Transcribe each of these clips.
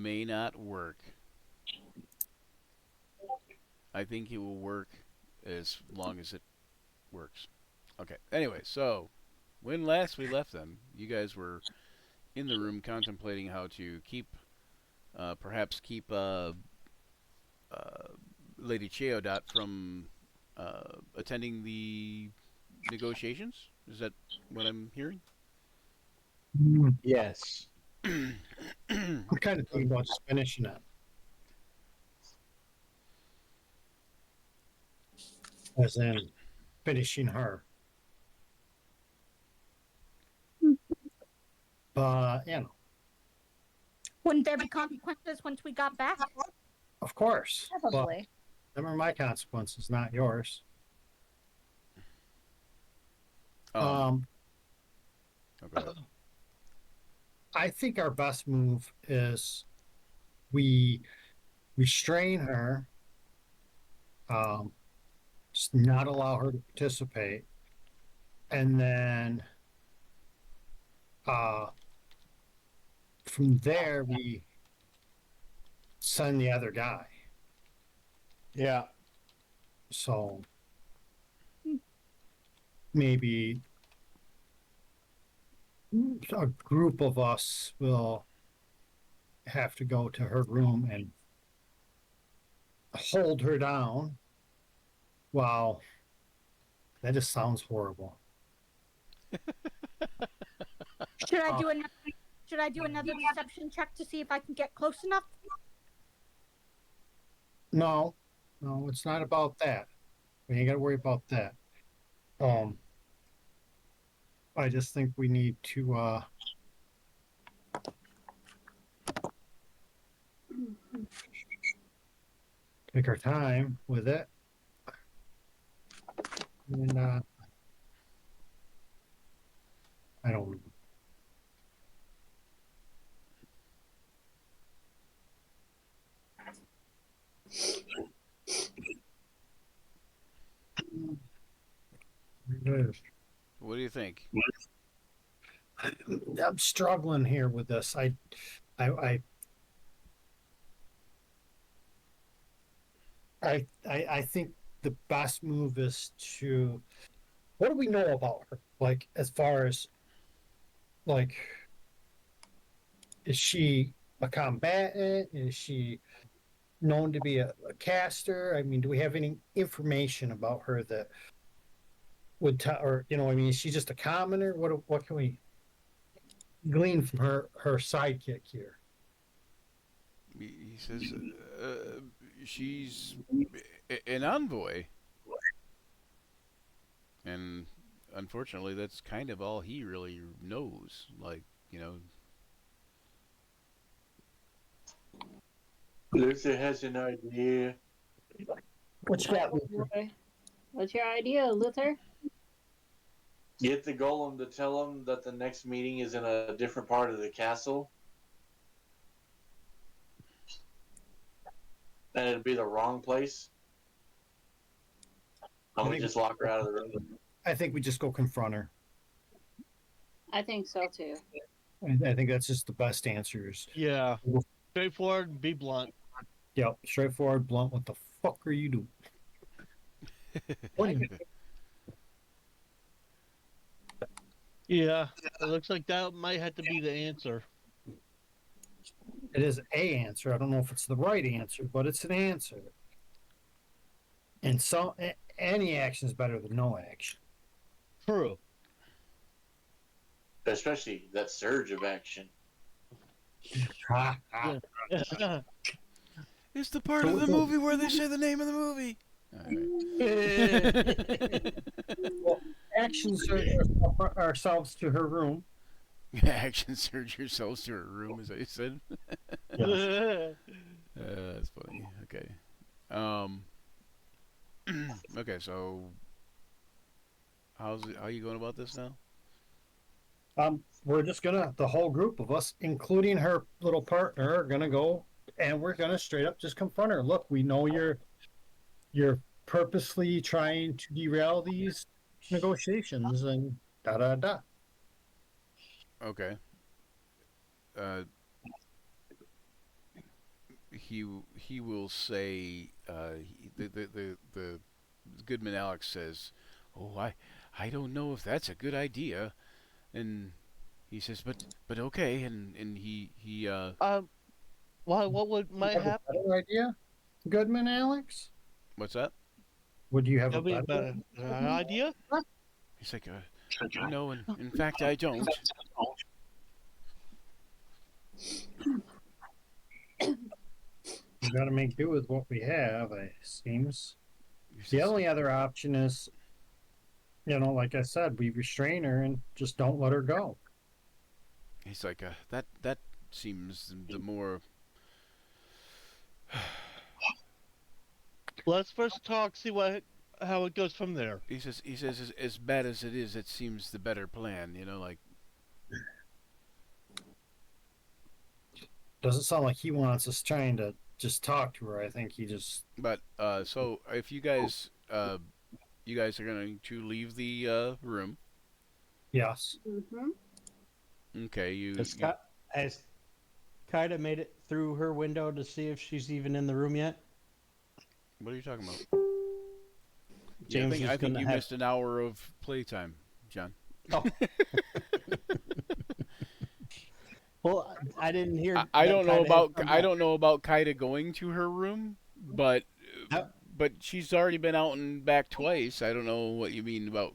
may not work. I think it will work as long as it works. Okay. Anyway, so when last we left them, you guys were in the room contemplating how to perhaps keep uh, Lady Cheodot from attending the negotiations. Is that what I'm hearing? Yes. I'm kind of thinking about just finishing it, as in finishing her. But Wouldn't there be consequences once we got back? of course. Probably. But them are my consequences, not yours. Okay. I think our best move is we restrain her, just not allow her to participate, and then uh, from there we send the other guy. Yeah. So maybe a group of us will have to go to her room and hold her down. Wow, that just sounds horrible. Should I do another? Should I do another deception check to see if I can get close enough? No, it's not about that. We ain't got to worry about that. I just think we need to take our time with it. And I don't know. What do you think? I'm struggling here with this. I I think the best move is to. What do we know about her? Like, as far as like, is she a combatant? Is she known to be a caster? I mean, do we have any information about her that would tell, or I mean, is she just a commoner? What can we glean from her sidekick here? He says she's an envoy, and unfortunately, that's kind of all he really knows. Like, Luther has an idea. What you got, Luther? Boy. What's your idea, Luther? Get the golem to tell him that the next meeting is in a different part of the castle. And it'd be the wrong place. And we just lock her out of the room. I think we just go confront her. I think so too. I think that's just the best answers. Yeah. Straightforward, be blunt. Yep, straightforward, blunt. What the fuck are you doing? Yeah, it looks like that might have to be the answer. It is a answer. I don't know if it's the right answer, but it's an answer. And so any action is better than no action. True. Especially that surge of action. It's the part of the movie where they say the name of the movie. Well, action surge ourselves to her room. Action surge yourselves to her room, as I said. That's funny. Okay. Okay, so how are you going about this now? We're just the whole group of us, including her little partner, are gonna go and we're gonna straight up just confront her. Look, we know you're purposely trying to derail these negotiations and da da da. Okay. he will say the Goodman Alex says, "Oh, I don't know if that's a good idea," and he says, "But okay," and he What would might Have a happen? better idea, Goodman Alex? what's that? Would you have a That'd be a better? better idea. He's like, "No, in fact, I don't." We got to make do with what we have. It seems. He The says, only other option is, like I said, we restrain her and just don't let her go. he's like, that seems the more. Let's first talk, see how it goes from there. He says as bad as it is, it seems the better plan. Like Doesn't sound like he wants us trying to just talk to her. I think he just. but so if you guys are going to leave the room. Yes. Mm-hmm. Okay, you Has Kaida made it through her window to see if she's even in the room yet? what are you talking about? James I was think gonna you have- missed an hour of playtime, John. Oh. Well, I didn't hear. I that don't know Kaida had come I back. don't know about Kaida going to her room, but Yep. but she's already been out and back twice. I don't know what you mean about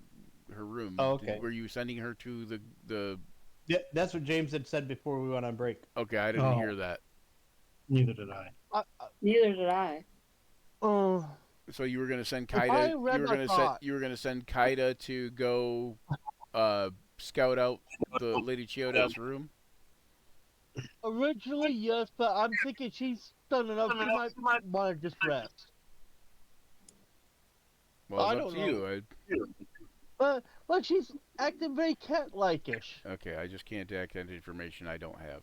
her room. Oh, okay. Were you sending her to the? Yeah, that's what James had said before we went on break. Okay, I didn't Oh. hear that. Neither did I. Neither did I. Oh, So you were going to send If I Kaida. read my thought- You were going to send Kaida to go scout out the Lady Chioda's room. originally yes, but I'm thinking she's done enough. She might want to just rest. Well, I it's up don't to you. But she's acting very cat-like-ish. Okay, I just can't act on information I don't have.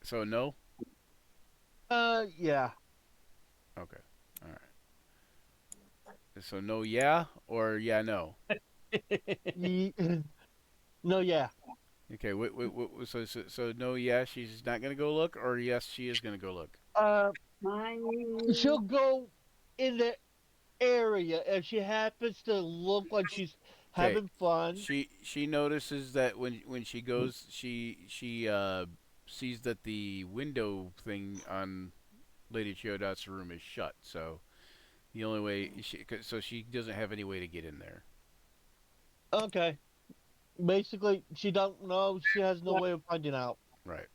So no. Yeah. Okay. All right. So no, yeah, or yeah, no. Ye- no, yeah. Okay. So no, yeah, she's not gonna go look, or yes, she is gonna go look. Mine. She'll go in the area if she happens to look like she's Okay. having fun. She notices that when she goes, she sees that the window thing on Lady Chiyoda's room is shut. So the only way so she doesn't have any way to get in there. Okay. Basically, she don't know. She has no way of finding out Right.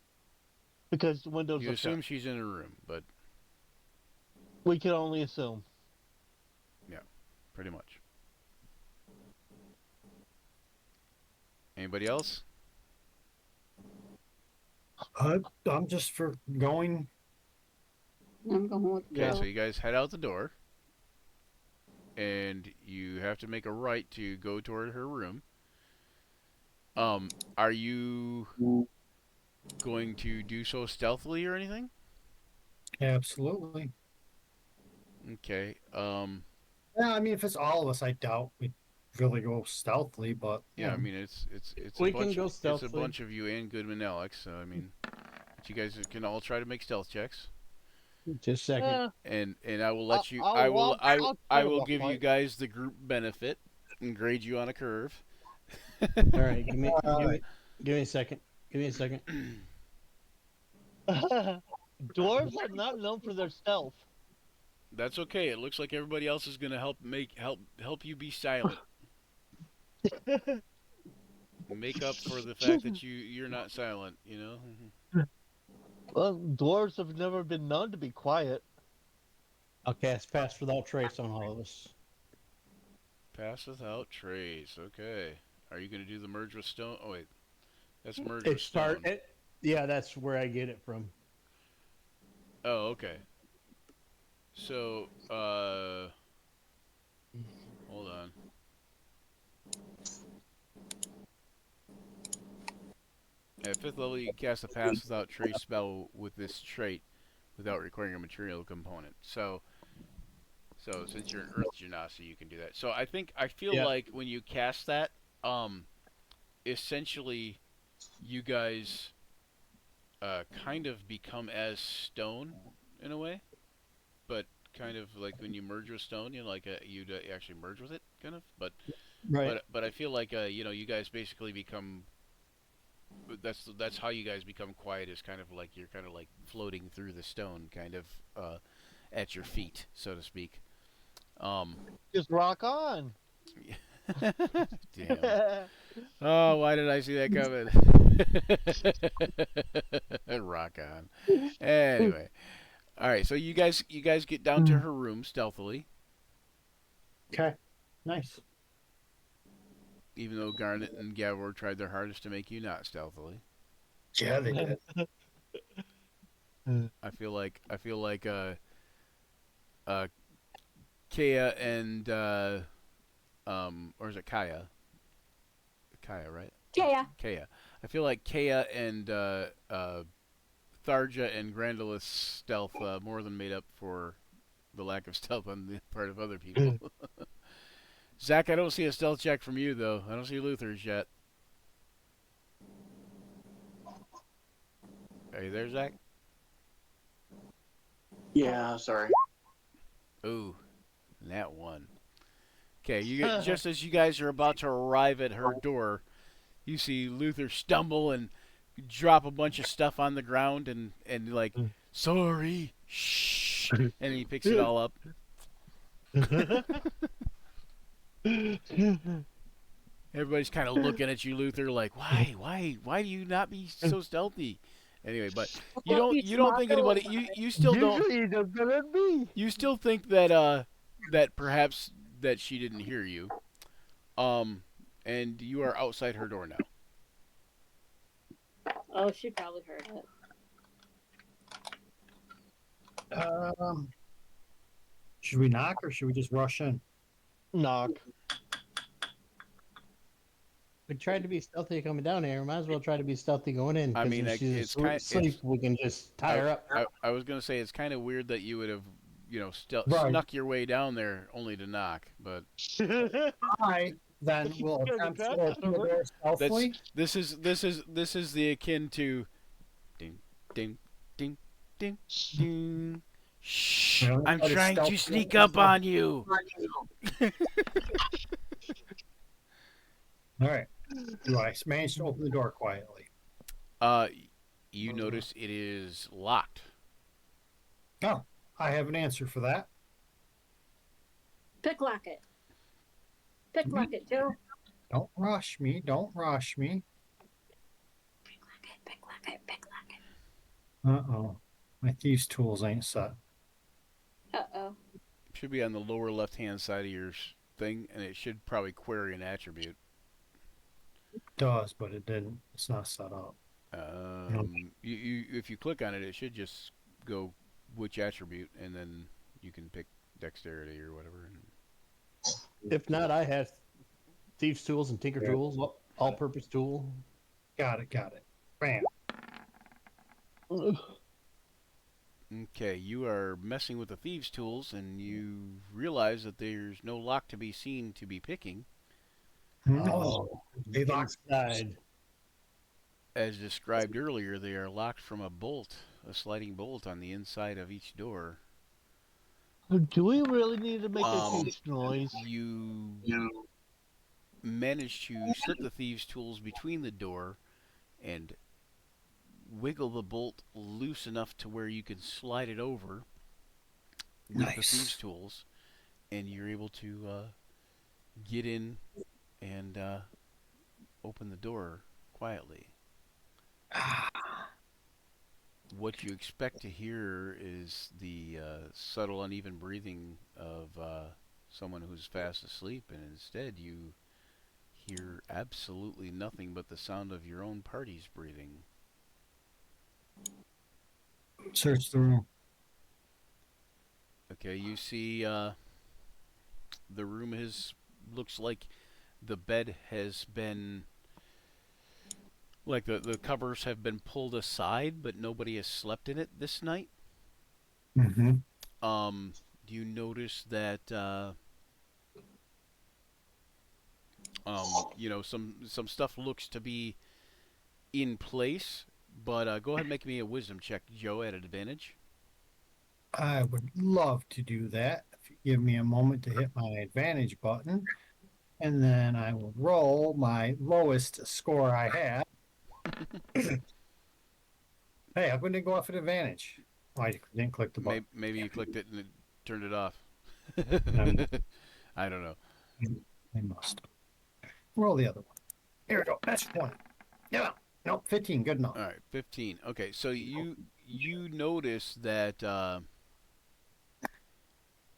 because the windows You are assume shut. she's in a room, but We can only assume. pretty much. Anybody else? I'm just for going. I'm going with Okay, Yeah. so you guys head out the door, and you have to make a right to go toward her room. Are you going to do so stealthily or anything? Absolutely. Okay. Yeah, I mean, if it's all of us, I doubt we'd really go stealthily, but Yeah, I mean it's We a can bunch go it's a stealthily. bunch of you and Goodman Alex. So I mean, you guys can all try to make stealth checks, just a second. and I will let you. I'll I will walk- I'll try I to will walk give you light. guys the group benefit and grade you on a curve. All right, give me a second. Give me a second. Dwarves are not known for their stealth. That's okay. It looks like everybody else is gonna help you be silent. Make up for the fact that you're not silent. Well, dwarves have never been known to be quiet. I'll cast Pass Without Trace on all of us. Pass without trace. Okay. Are you gonna do the merge with stone? Oh wait, that's merge with It's stone. yeah, that's where I get it from. Oh, okay. So, hold on. At 5th level, you can cast a Pass Without Trace spell with this trait without requiring a material component. So since you're an Earth Genasi, you can do that. So I feel Yeah. like when you cast that, essentially, you guys kind of become as stone in a way, but kind of like when you merge with stone, you know, like you'd actually merge with it, kind of. Right. But I feel like you know, you guys basically become. That's how you guys become quiet. Is kind of like you're kind of like floating through the stone, kind of at your feet, so to speak. Um, Just rock on. Damn. Oh, why did I see that coming? Rock on. Anyway, all right. So you guys get down to her room stealthily, Okay. Nice. even though Garnet and Gavor tried their hardest to make you not stealthily. Yeah, they did. I feel like uh Kaya and or is it Kaya? Kaya, right? Yeah. Kaya. I feel like Kaya and Tharja and Grandolus stealth more than made up for the lack of stealth on the part of other people. Zach, I don't see a stealth check from you though. I don't see Luther's yet. Are you there, Zach? Yeah, sorry. Ooh, that one. Okay, just as you guys are about to arrive at her door, you see Luther stumble and drop a bunch of stuff on the ground and like, sorry, shh, and he picks it all up. Everybody's kind of looking at you, Luther, like, why do you not be so stealthy? Anyway, but you don't think anybody you still don't Usually they're good at me. you still think that that perhaps that she didn't hear you. And you are outside her door now. Oh, she probably heard it. Should we knock or should we just rush in? Knock. We tried to be stealthy coming down here. Might as well try to be stealthy going in. I 'Cause mean, if she's it's asleep, we can just tie her up. I was gonna say it's kind of weird that you would have, you know, Right. snuck your way down there only to knock. But I then will Yeah, attempt to the open the door that's stealthily. this is the akin to, ding ding ding ding ding. Shh! Well, I'm try to trying to stealth sneak in. up on you. All right. Do I manage to open the door quietly? Uh, you notice it is locked. Oh, I have an answer for that. Picklock it. Picklock it, Joe. Don't rush me. Don't rush me. Picklock it. Picklock it. Picklock it. Uh-oh. My thieves' tools ain't set. Uh-oh. Should be on the lower left-hand side of your thing, and it should probably query an attribute. It does, but it didn't. It's not set up. If you click on it, it should just go which attribute, and then you can pick dexterity or whatever. If not, I have thieves' tools and tinker tools, all-purpose tool. Got it. Bam. Okay, you are messing with the thieves' tools, and you realize that there's no lock to be seen to be picking. No. They locked. Inside. As described earlier, they are locked from a sliding bolt on the inside of each door. Do we really need to make a Um, huge noise? You manage to slip the thieves' tools between the door and wiggle the bolt loose enough to where you can slide it over with the thieves' tools, and you're able to get in and open the door quietly. What you expect to hear is the subtle, uneven breathing of someone who's fast asleep, and instead you hear absolutely nothing but the sound of your own party's breathing. Search the room. Okay, you see the room looks like the bed has been, like the covers have been pulled aside, but nobody has slept in it this night. Mm-hmm. You notice that you know, some stuff looks to be in place, but go ahead and make me a wisdom check, Joe, at an advantage. I would love to do that. If you give me a moment to hit my advantage button, and then I will roll my lowest score I have. Hey, how come it didn't go off at advantage? Oh, I didn't click the button. Maybe you clicked it and it turned it off. Um, I don't know. I must. Roll the other one. Here we go. That's 20. Yeah. Nope, 15. Good enough. All right, 15. Okay, so you notice that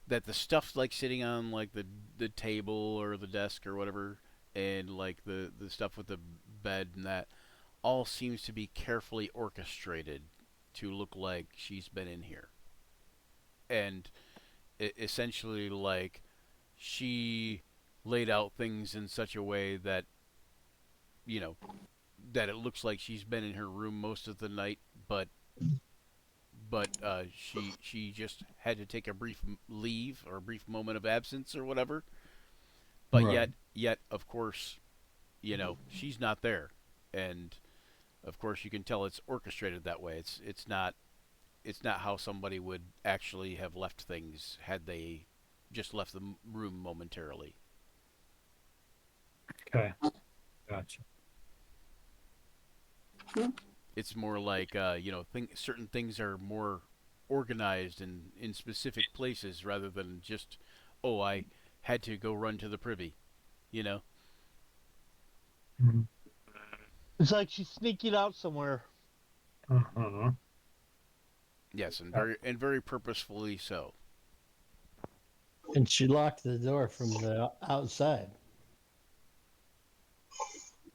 that the stuff's like sitting on like the table or the desk or whatever, and like the stuff with the bed and that all seems to be carefully orchestrated to look like she's been in here, and essentially like she laid out things in such a way that you know that it looks like she's been in her room most of the night, but she just had to take a brief leave or a brief moment of absence or whatever. But Right. yet of course, she's not there, and of course you can tell it's orchestrated that way. It's not how somebody would actually have left things had they just left the room momentarily. Okay. Gotcha. It's more like certain things are more organized in specific places rather than just, oh, I had to go run to the privy, you know. Mhm. It's like she's sneaking out somewhere. Uh-huh. Yes, and very purposefully so. And she locked the door from the outside.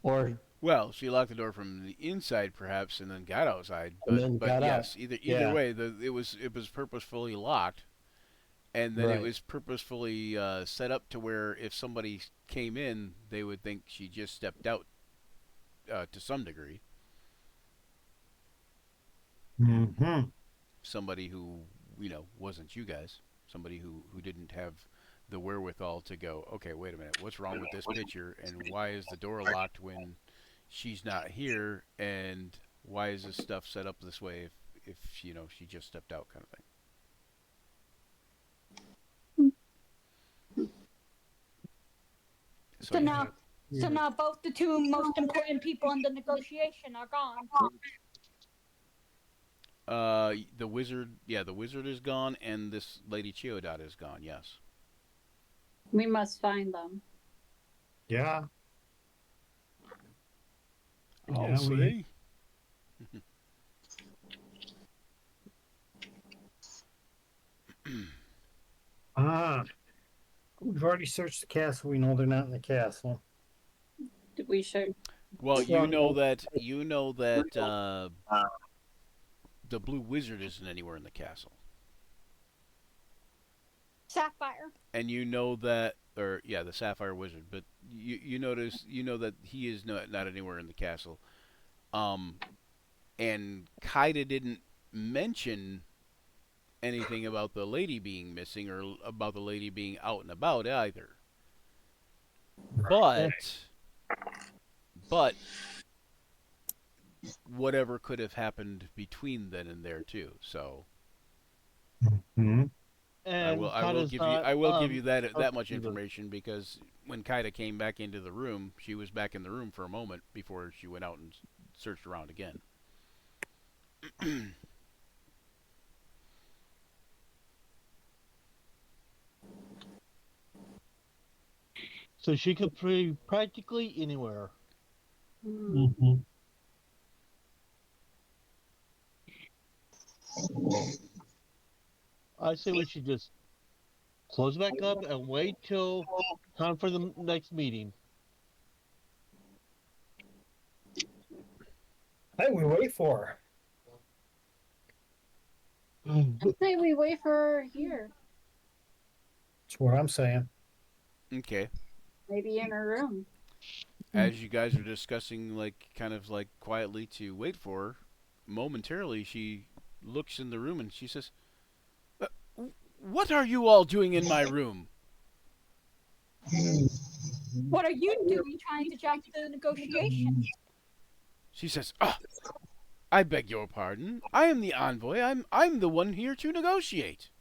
Or Well, she locked the door from the inside, perhaps, and then got outside. and But then but got out. yes, either Yeah. way, it was purposefully locked, and then it Right. was purposefully set up to where if somebody came in, they would think she just stepped out to some degree. Mm-hmm. Somebody who wasn't you guys. Somebody who didn't have the wherewithal to go, okay, wait a minute, what's wrong with this picture, and why is the door locked when she's not here, and why is this stuff set up this way if she just stepped out, kind of thing. So yeah. now, both the two most important people in the negotiation are gone. The wizard, the wizard is gone, and this Lady Chiodot is gone. Yes. We must find them. Yeah. I'll Yeah, see. We've already searched the castle. We know they're not in the castle. We should. Well, Well, no. that the blue wizard isn't anywhere in the castle, Sapphire. and you know that, or yeah, the Sapphire Wizard. But you know that he is not anywhere in the castle. And Kaida didn't mention anything about the lady being missing or about the lady being out and about either. But whatever could have happened between then and there too. So Mm-hmm. And I will give you that much either. information, because when Kaida came back into the room, she was back in the room for a moment before she went out and searched around again. So she could be practically anywhere. Mm-hmm. I say we should just close back up and wait till time for the next meeting. Hey, we wait for her. I say we wait for her here. That's what I'm saying. Okay. Maybe in her room. As you guys are discussing, like, kind of like quietly to wait for her, momentarily she looks in the room and she says, "What are you all doing in my room?" What are you doing trying to jack the negotiation? She says, "Ah, I beg your pardon. I am the envoy. I'm the one here to negotiate."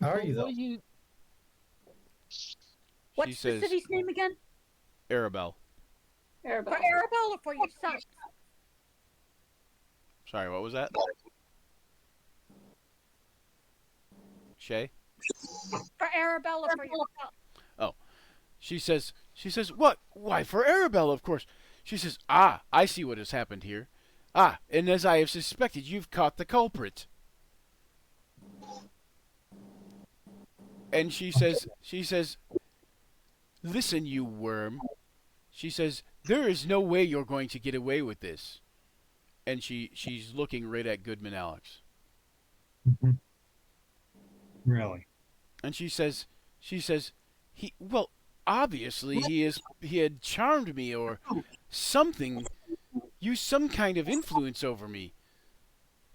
How are But you though? what you She What's the says, city's name again? "Arabelle." For Arabelle. Arabelle or for yourself? Sorry, what was that? Shay? For Arabelle or for yourself? Oh, she says, "What? Why, for Arabelle, of course." She says, "Ah, I see what has happened here. Ah, and as I have suspected, you've caught the culprit." And she says, "Listen, you worm." She says, "There is no way you're going to get away with this." And she's looking right at Goodman Alex. Mhm. Really? And she says, well, obviously he had charmed me or something, used some kind of influence over me.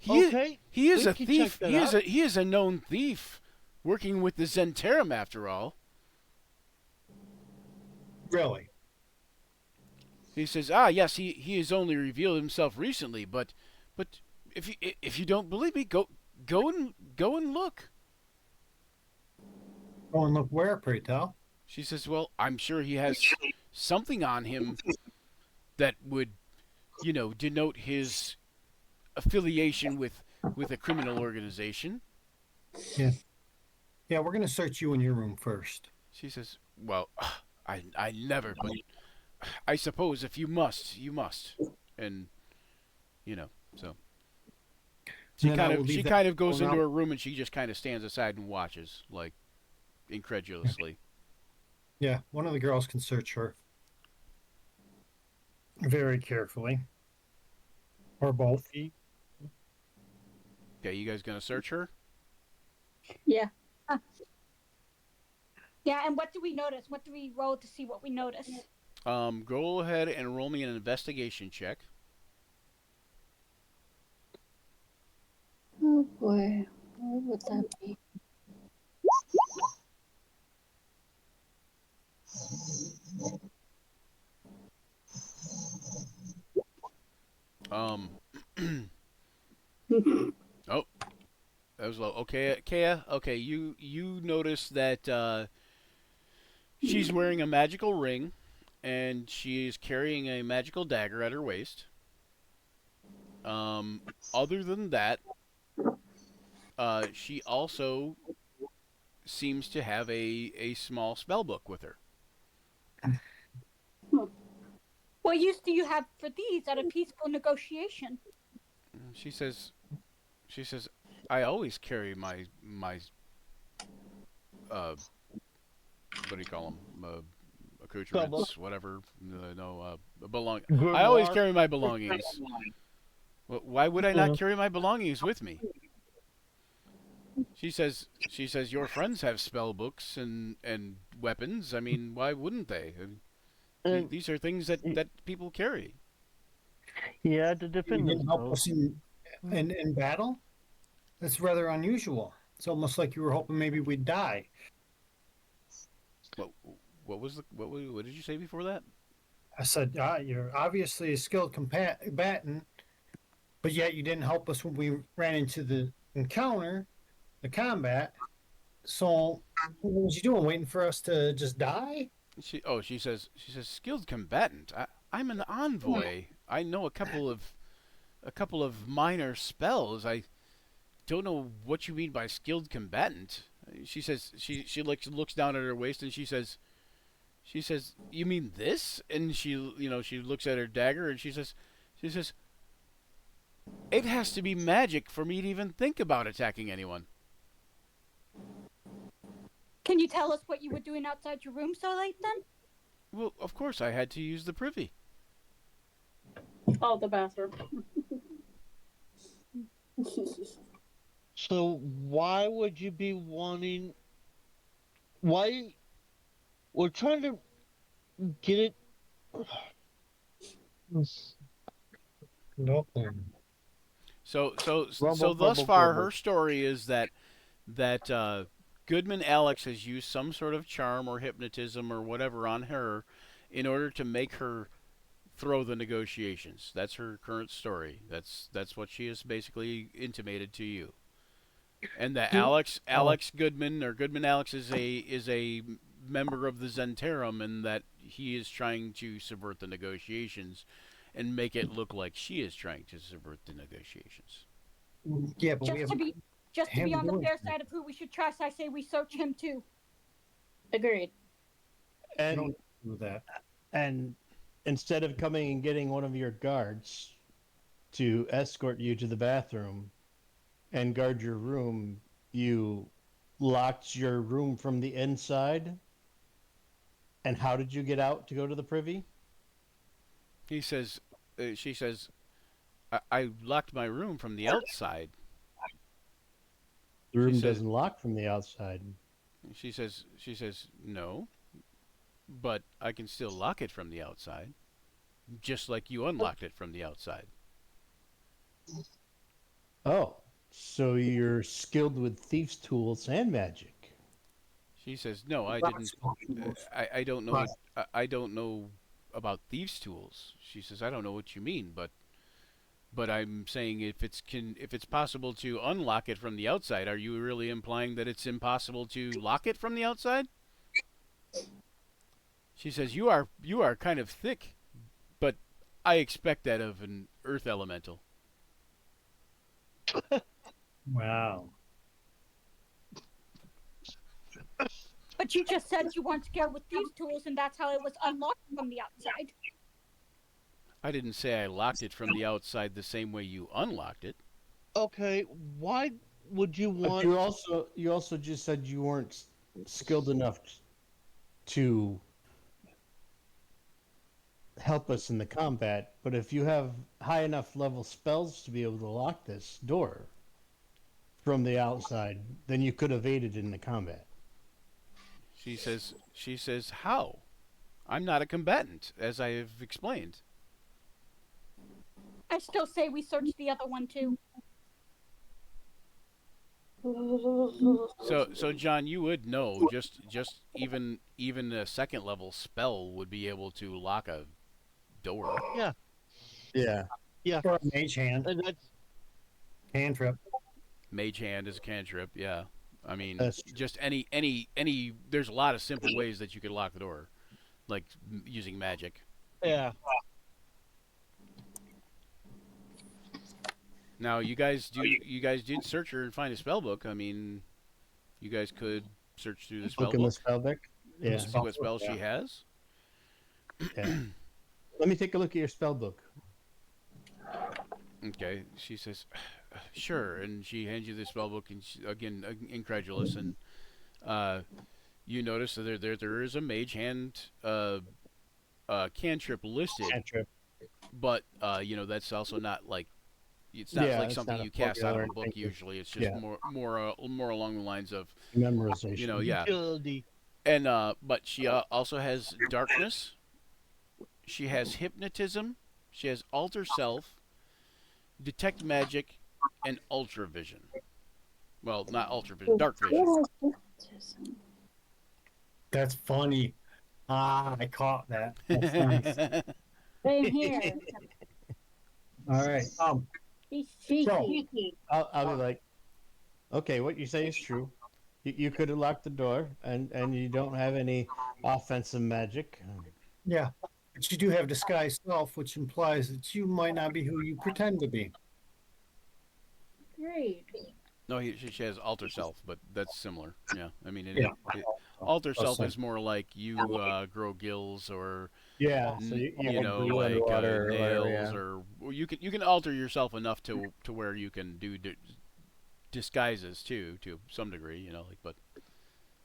okay? He is We a can check thief. that He is out. a known thief, working with the Zentarum after all. Really? He says, "Ah, yes, he has only revealed himself recently, but if you don't believe me, go and look." Oh, and look where, pray tell. She says, "Well, I'm sure he has something on him that would, denote his affiliation with a criminal organization." Yeah, we're gonna search you in your room first. She says, "Well, I never, but I suppose if you must, you must." And so And then I will she leave that kind of goes phone into out. her room and she just kind of stands aside and watches, like incredulously. Yeah, one of the girls can search her very carefully, or both. Okay, you guys gonna search her? Yeah. Yeah, and what do we notice? What do we roll to see what we notice? Go ahead and roll me an investigation check. Oh boy. What would that be? Um, oh, that was low. Okay, Kea. Okay, you notice that she's wearing a magical ring, and she is carrying a magical dagger at her waist. Um, Other than that, she also seems to have a small spell book with her. What use do you have for these at a peaceful negotiation? She says, she says, "I always carry my what do you call them? Accoutrements, whatever. No, belong. I always Grimoire. carry my belongings. Why would I not carry my belongings with me?" She says, "Your friends have spell books and weapons. I mean, why wouldn't they? And These are things that people carry." yeah, to You defend didn't help themselves. us in battle. That's rather unusual. It's almost like you were hoping maybe we'd die. What what did you say before that? I said, you're obviously a skilled combatant, but yet you didn't help us when we ran into the encounter, the combat. So what was you doing? Waiting for us to just die? She says, "Skilled combatant. I'm an envoy. I know a couple of minor spells. I don't know what you mean by skilled combatant." She says she looks down at her waist and she says, "You mean this?" And she looks at her dagger and she says, "It has to be magic for me to even think about attacking anyone." Can you tell us what you were doing outside your room so late then? Well, of course I had to use the privy. Oh, the bathroom. So why would you be wanting? Why we're trying to get it? Nope. So thus far, her story is that Goodman Alex has used some sort of charm or hypnotism or whatever on her in order to make her throw the negotiations. That's her current story. That's what she has basically intimated to you. And that Alex Goodman or Goodman Alex is a member of the Zentarum, and that he is trying to subvert the negotiations and make it look like she is trying to subvert the negotiations. Yeah, but we Just haven't. to be on the doing fair that. side of who we should trust, I say we search him too. Agreed. We And don't do that. and instead of coming and getting one of your guards to escort you to the bathroom and guard your room, you locked your room from the inside. And how did you get out to go to the privy? She says, I locked my room from the outside. The room said- doesn't lock from the outside. She says, no, but I can still lock it from the outside, just like you unlocked it from the outside. Oh, so you're skilled with thieves' tools and magic. She says, no, I didn't. I don't know. I don't know about thieves' tools. She says, I don't know what you mean, but I'm saying if it's possible to unlock it from the outside, are you really implying that it's impossible to lock it from the outside? She says, you are kind of thick, but I expect that of an earth elemental. Wow. But you just said you weren't scared with these tools, and that's how it was unlocked from the outside. I didn't say I locked it from the outside the same way you unlocked it. Okay, why would you But want? you also just said you weren't skilled enough to help us in the combat. But if you have high enough level spells to be able to lock this door from the outside, then you could have aided in the combat. She says, how? I'm not a combatant, as I have explained. I still say we search the other one too. So John, you would know just even a second level spell would be able to lock a door. Yeah, Yeah. Or a mage hand. and that's Cantrip. Mage hand is a cantrip, yeah. I mean, That's true. just any. There's a lot of simple ways that you could lock the door, like using magic. yeah. Now you guys did search her and find a spell book. I mean, you guys could search through the spell Look in the book, spell book. Yeah. see what spells she has. Yeah. Let me take a look at your spell book. Okay, she says, sure, and she hands you the spell book, and she, again, incredulous, and you notice that there is a mage hand cantrip listed, Cantrip. but that's also not like it's not Yeah, like it's something not a you cast out of formula a or book anything. usually. It's just Yeah. more along the lines of Memorization. yeah, Utility. and but she also has darkness. She has hypnotism. She has alter self, detect magic, and ultra vision. Well, not ultra vision, dark vision. That's funny. Ah, I caught that. That's nice. Same here. All right. He's cheeky. So- I'll be like, okay, what you say is true. You could have locked the door, and you don't have any offensive magic. Yeah. But you do have disguised self, which implies that you might not be who you pretend to be. Great. No, she has alter self, but that's similar. Yeah, I mean, Yeah. alter self same. is more like you grow gills or Yeah, so you you can know breathe like underwater or nails whatever, or you can alter yourself enough to where you can do disguises too to some degree. You know,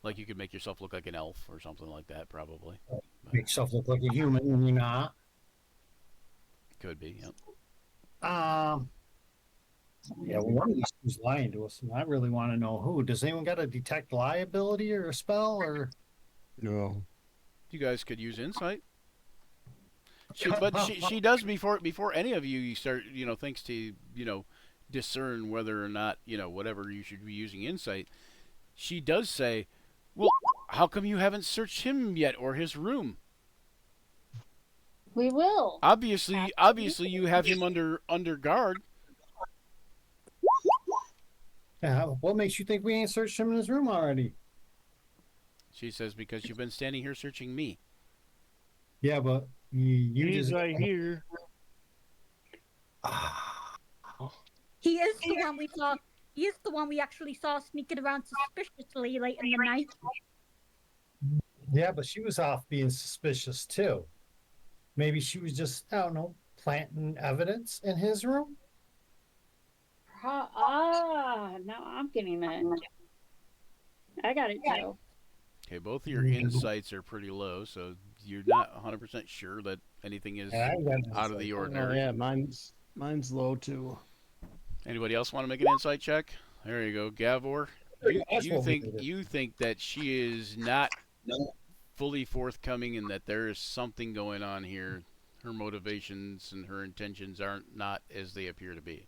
like you could make yourself look like an elf or something like that. Probably Make yourself look like a human when you're not. could be. Yeah. Yeah, well, one of these who's lying to us, and I really want to know who. Does anyone got a detect liability or a spell or? No. You guys could use insight. But she does before any of you start thinks to discern whether or not whatever you should be using insight. She does say, "Well, how come you haven't searched him yet or his room?" We will. Obviously, you have him under guard. What makes you think we ain't searched him in his room already? She says, because you've been standing here searching me. Yeah, but you He's just right here. He is the one we saw. He is the one we actually saw sneaking around suspiciously late in the night. Yeah, but she was off being suspicious too. Maybe she was just, I don't know, planting evidence in his room. Now I'm getting that. I got it, Joe. Okay, both of your insights are pretty low, so you're not 100% sure that anything is Yeah, I got out of the Oh, ordinary. yeah, mine's low too. Anybody else want to make an insight check? There you go, Gavor. You think that she is not fully forthcoming and that there is something going on here. Her motivations and her intentions aren't not as they appear to be.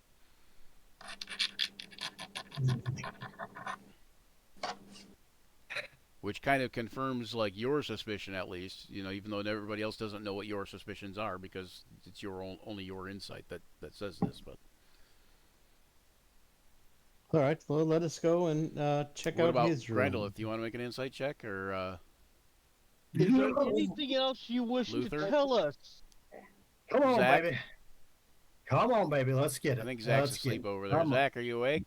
Which kind of confirms like your suspicion, at least, you know, even though everybody else doesn't know what your suspicions are because it's your only your insight that says this. But All right, well, let us go and check what out about his room. Grendel? Do you want to make an insight check or Is there anything else you wish Luther? to tell us? Come on, Zach? baby. Come on, baby. Let's get it. I think Zach's Let's get asleep it. over there. Come on. Zach, are you awake?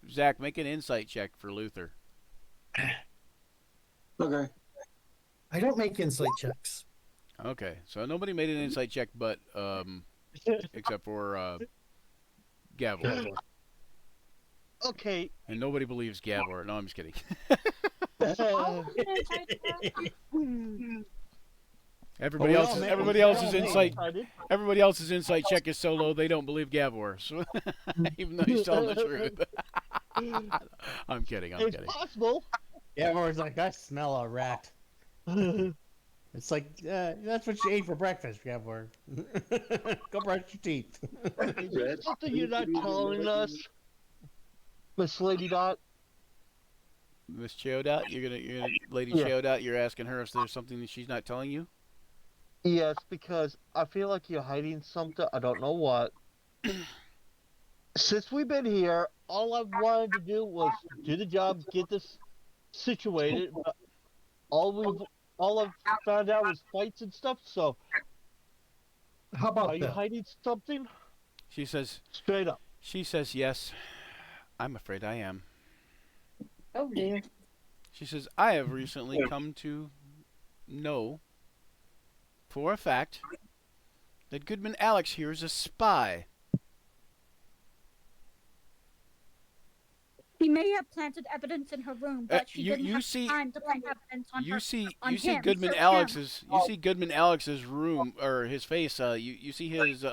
Zach, make an insight check for Luther. Okay. I don't make insight checks. Okay, so nobody made an insight check, but except for Gavor, Okay. and nobody believes Gavor. No, I'm just kidding. Everybody Well, we else, all made- everybody we all else's made insight, Excited. everybody else's insight check is so low they don't believe Gavor, so even though he's telling the truth. I'm kidding. I'm It's kidding. possible. Yeah, or it's like, I smell a rat. It's like, that's what you ate for breakfast, Gavor. Go brush your teeth. Is there something you're not telling us, Miss Lady Dot? Miss Cheodot, you're gonna, Lady Yeah. Cheodot, you're asking her if there's something that she's not telling you. Yes, because I feel like you're hiding something. I don't know what. Since we've been here, all I've wanted to do was do the job, get this situated. But all I've found out was fights and stuff. So, How are about you that? hiding something? She says, Straight up. yes. I'm afraid I am. Oh dear. She says, I have recently come to know for a fact that Goodman Alex here is a spy. He may have planted evidence in her room, but she you- didn't you have see- time to plant evidence on You her. see on him, Goodman so Alex's Goodman Alex's room or his face. You see his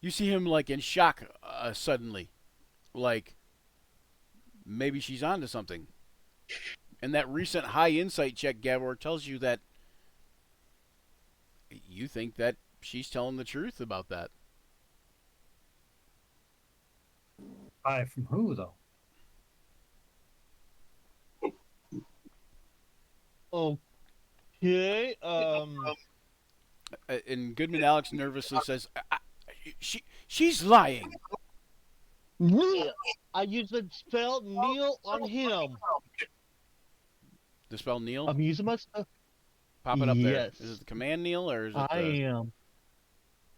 you see him like in shock suddenly, like maybe she's onto something. And that recent high insight check, Gavor, tells you that you think that she's telling the truth about that. Buy from who though? Okay. And Goodman Alex nervously says, she's lying. Kneel. I used the spell kneel on him. The spell kneel. I'm using my stuff. Pop it up there. yes. Is it the command kneel or is it I the am.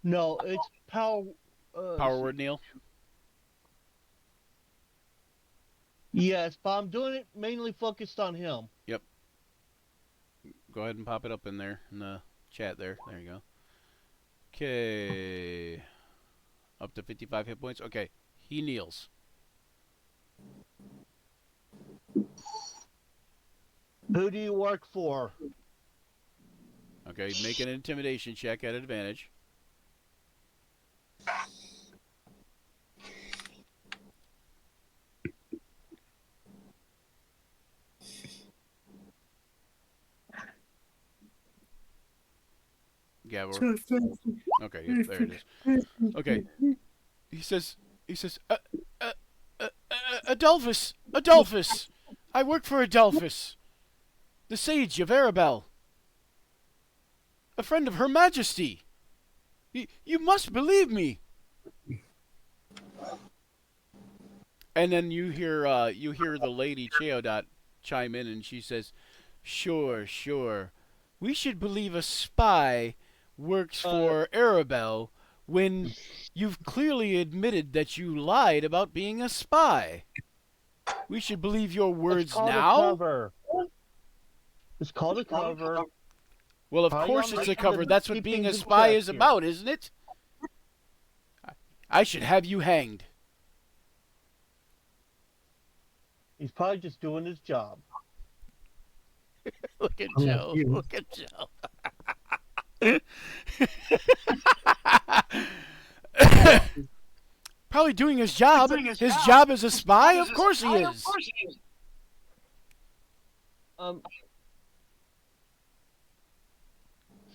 No, it's power. power word kneel? Yes, but I'm doing it mainly focused on him. Go ahead and pop it up in there in the chat there. There you go. Okay. Up to 55 hit points. Okay. He kneels. Who do you work for? Okay. Make an intimidation check at advantage. Gavor. Okay, yeah, there it is. Okay. He says, Adolphus! I work for Adolphus, the sage of Arabelle. A friend of Her Majesty. You must believe me. And then you hear the lady Cheodot chime in, and she says, "Sure, sure. We should believe a spy works for Arabelle when you've clearly admitted that you lied about being a spy. We should believe your words It's called now." a cover. It's called a cover. Well, of Probably course on it's the a cover. keep That's what being a things in spy check is here. about, isn't it? I should have you hanged. He's probably just doing his job. Look at I'm Joe. like you. Look at Joe. Probably doing his job. His job as a spy? Of course he is.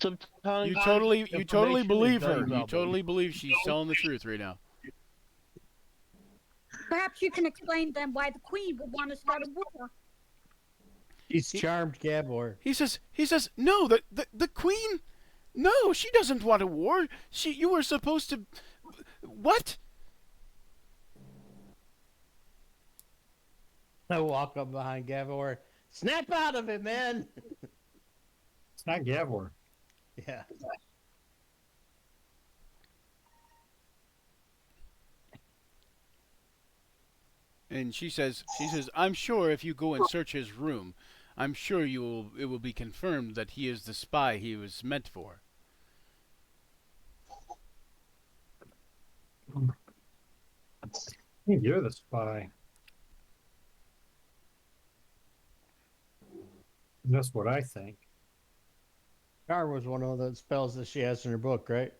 Sometimes You totally information believe is her. You valuable. totally believe she's telling the truth right now. Perhaps you can explain then why the queen would want to start a war. He's charmed Gabor. He says, no, the queen, no, she doesn't want a war. You were supposed to, what? I walk up behind Gabor. Snap out of it, man. It's not Gavor. Yeah. And she says, I'm sure if you go and search his room, I'm sure it will be confirmed that he is the spy he was meant for. You're the spy. That's what I think. Charm was one of the spells that she has in her book, right?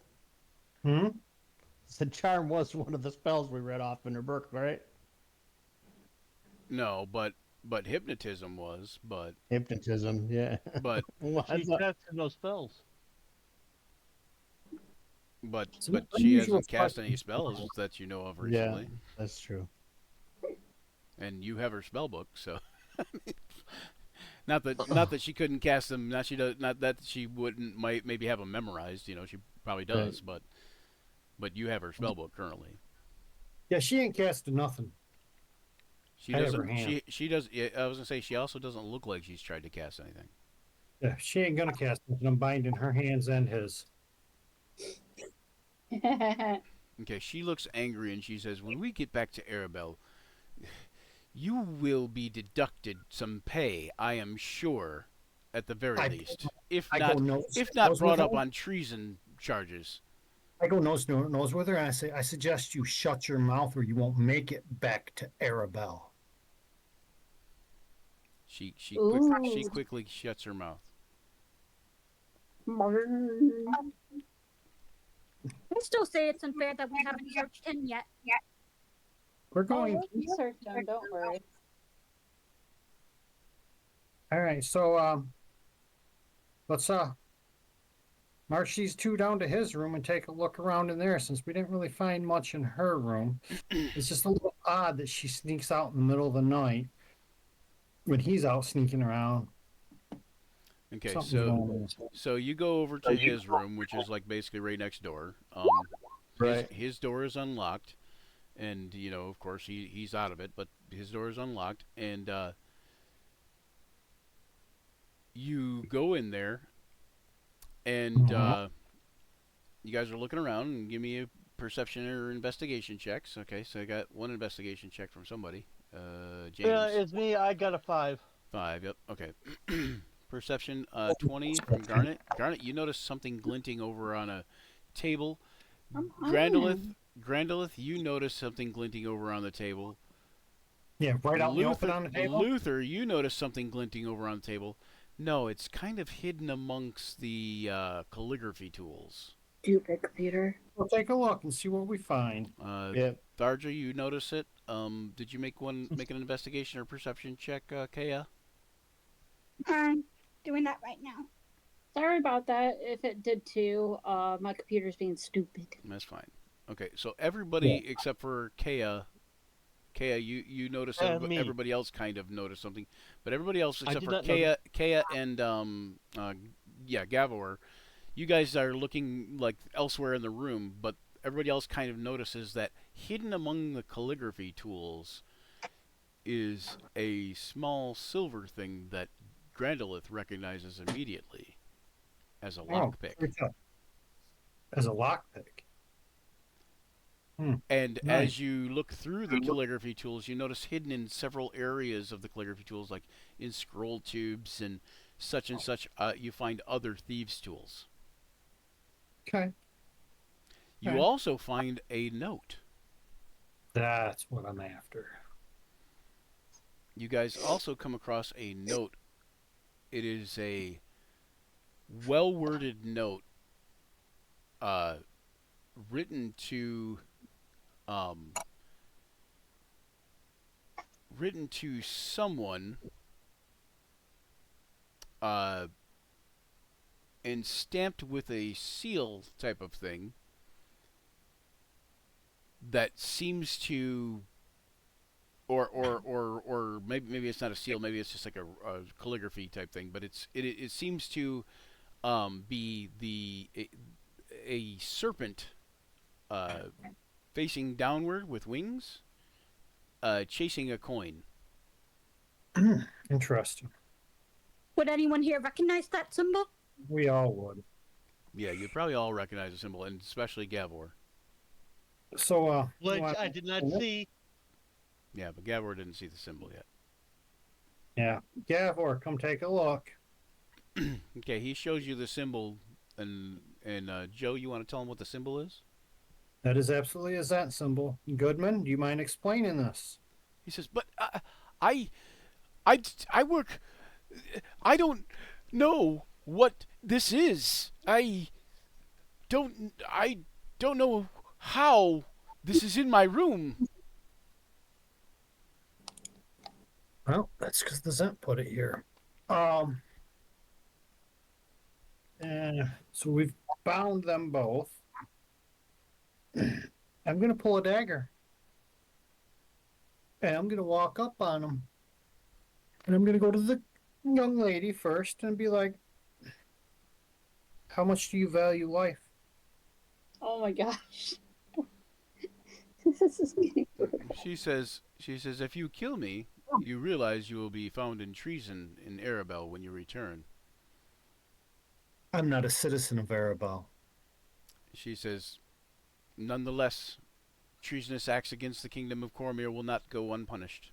Hmm? Said charm was one of the spells we read off in her book, right? No, but hypnotism was, but Hypnotism, yeah. but Well, I She's thought- casting those spells. but Some she unusual hasn't cast spell. any spells that you know of yeah, recently. that's true. And you have her spell book, so not that she couldn't cast them, not that she wouldn't maybe have them memorized, she probably does, but you have her spell book currently. Yeah, she ain't casting nothing. She I have doesn't her hand. she does I was going to say she also doesn't look like she's tried to cast anything. Yeah, she ain't gonna cast nothing. I'm binding her hands and his. Okay, she looks angry and she says, "When we get back to Arabelle, you will be deducted some pay, I am sure, at the very least. If I not go nose brought with up her. on treason charges." I go nose with her, and I say, I suggest you shut your mouth, or you won't make it back to Arabelle. She Ooh. quickly shuts her mouth. I still say it's unfair that we haven't searched him yet. We're Oh, going. we'll research them, don't worry. All right, so let's march these two down to his room and take a look around in there, since we didn't really find much in her room. It's just a little odd that she sneaks out in the middle of the night when he's out sneaking around. Okay, Something's so going on. you go over to his room, which is like basically right next door. Right. His door is unlocked, and of course he's out of it, but his door is unlocked, and you go in there, and you guys are looking around, and give me a perception or investigation checks. Okay, so I got one investigation check from somebody. James. Yeah, it's me. I got a 5. 5, yep, okay. Perception, 20 from Garnet. Garnet, you notice something glinting over on a table. Grandolith, you notice something glinting over on the table. Yeah, right out in the open on the table. Luther, you notice something glinting over on the table. No, it's kind of hidden amongst the calligraphy tools. Stupid computer. We'll take a look and see what we find. Yep. Tharja, you notice it. Did you make an investigation or perception check, Kaya? I'm doing that right now. Sorry about that. If it did too, my computer's being stupid. That's fine. Okay, so everybody except for Kaya, you notice Me. everybody else kind of noticed something, but everybody else I except did for not know Kaya and Gavor, you guys are looking like elsewhere in the room, but everybody else kind of notices that hidden among the calligraphy tools is a small silver thing that Grandolith recognizes immediately as a Oh, lockpick. it's as a lockpick. And Nice. as you look through the calligraphy tools, you notice hidden in several areas of the calligraphy tools, like in scroll tubes and such, you find other thieves' tools. Okay. You Okay. also find a note. That's what I'm after. You guys also come across a note. It is a well-worded note written to someone and stamped with a seal type of thing that seems to or maybe it's not a seal, maybe it's just like a calligraphy type thing, but it seems to be a serpent facing downward with wings, chasing a coin. Interesting. Would anyone here recognize that symbol? We all would. Yeah, you probably all recognize the symbol, and especially Gavor. So, Which well, I did not see. Yeah, but Gavor didn't see the symbol yet. yeah, Gavor, come take a look. Okay, he shows you the symbol, and Joe, you want to tell him what the symbol is? That is absolutely a Zant symbol. Goodman, do you mind explaining this? He says, "But I, I work. I don't know what this is. I don't know how this is in my room." Well, that's because the Zant put it here. So we've bound them both. I'm gonna pull a dagger, and I'm gonna walk up on them, and I'm gonna go to the young lady first and be like, "How much do you value life?" Oh my gosh. This is getting brutal. She says, if you kill me, you realize you will be found in treason in Arabelle when you return. I'm not a citizen of Arabelle. She says, nonetheless, treasonous acts against the kingdom of Cormyr will not go unpunished.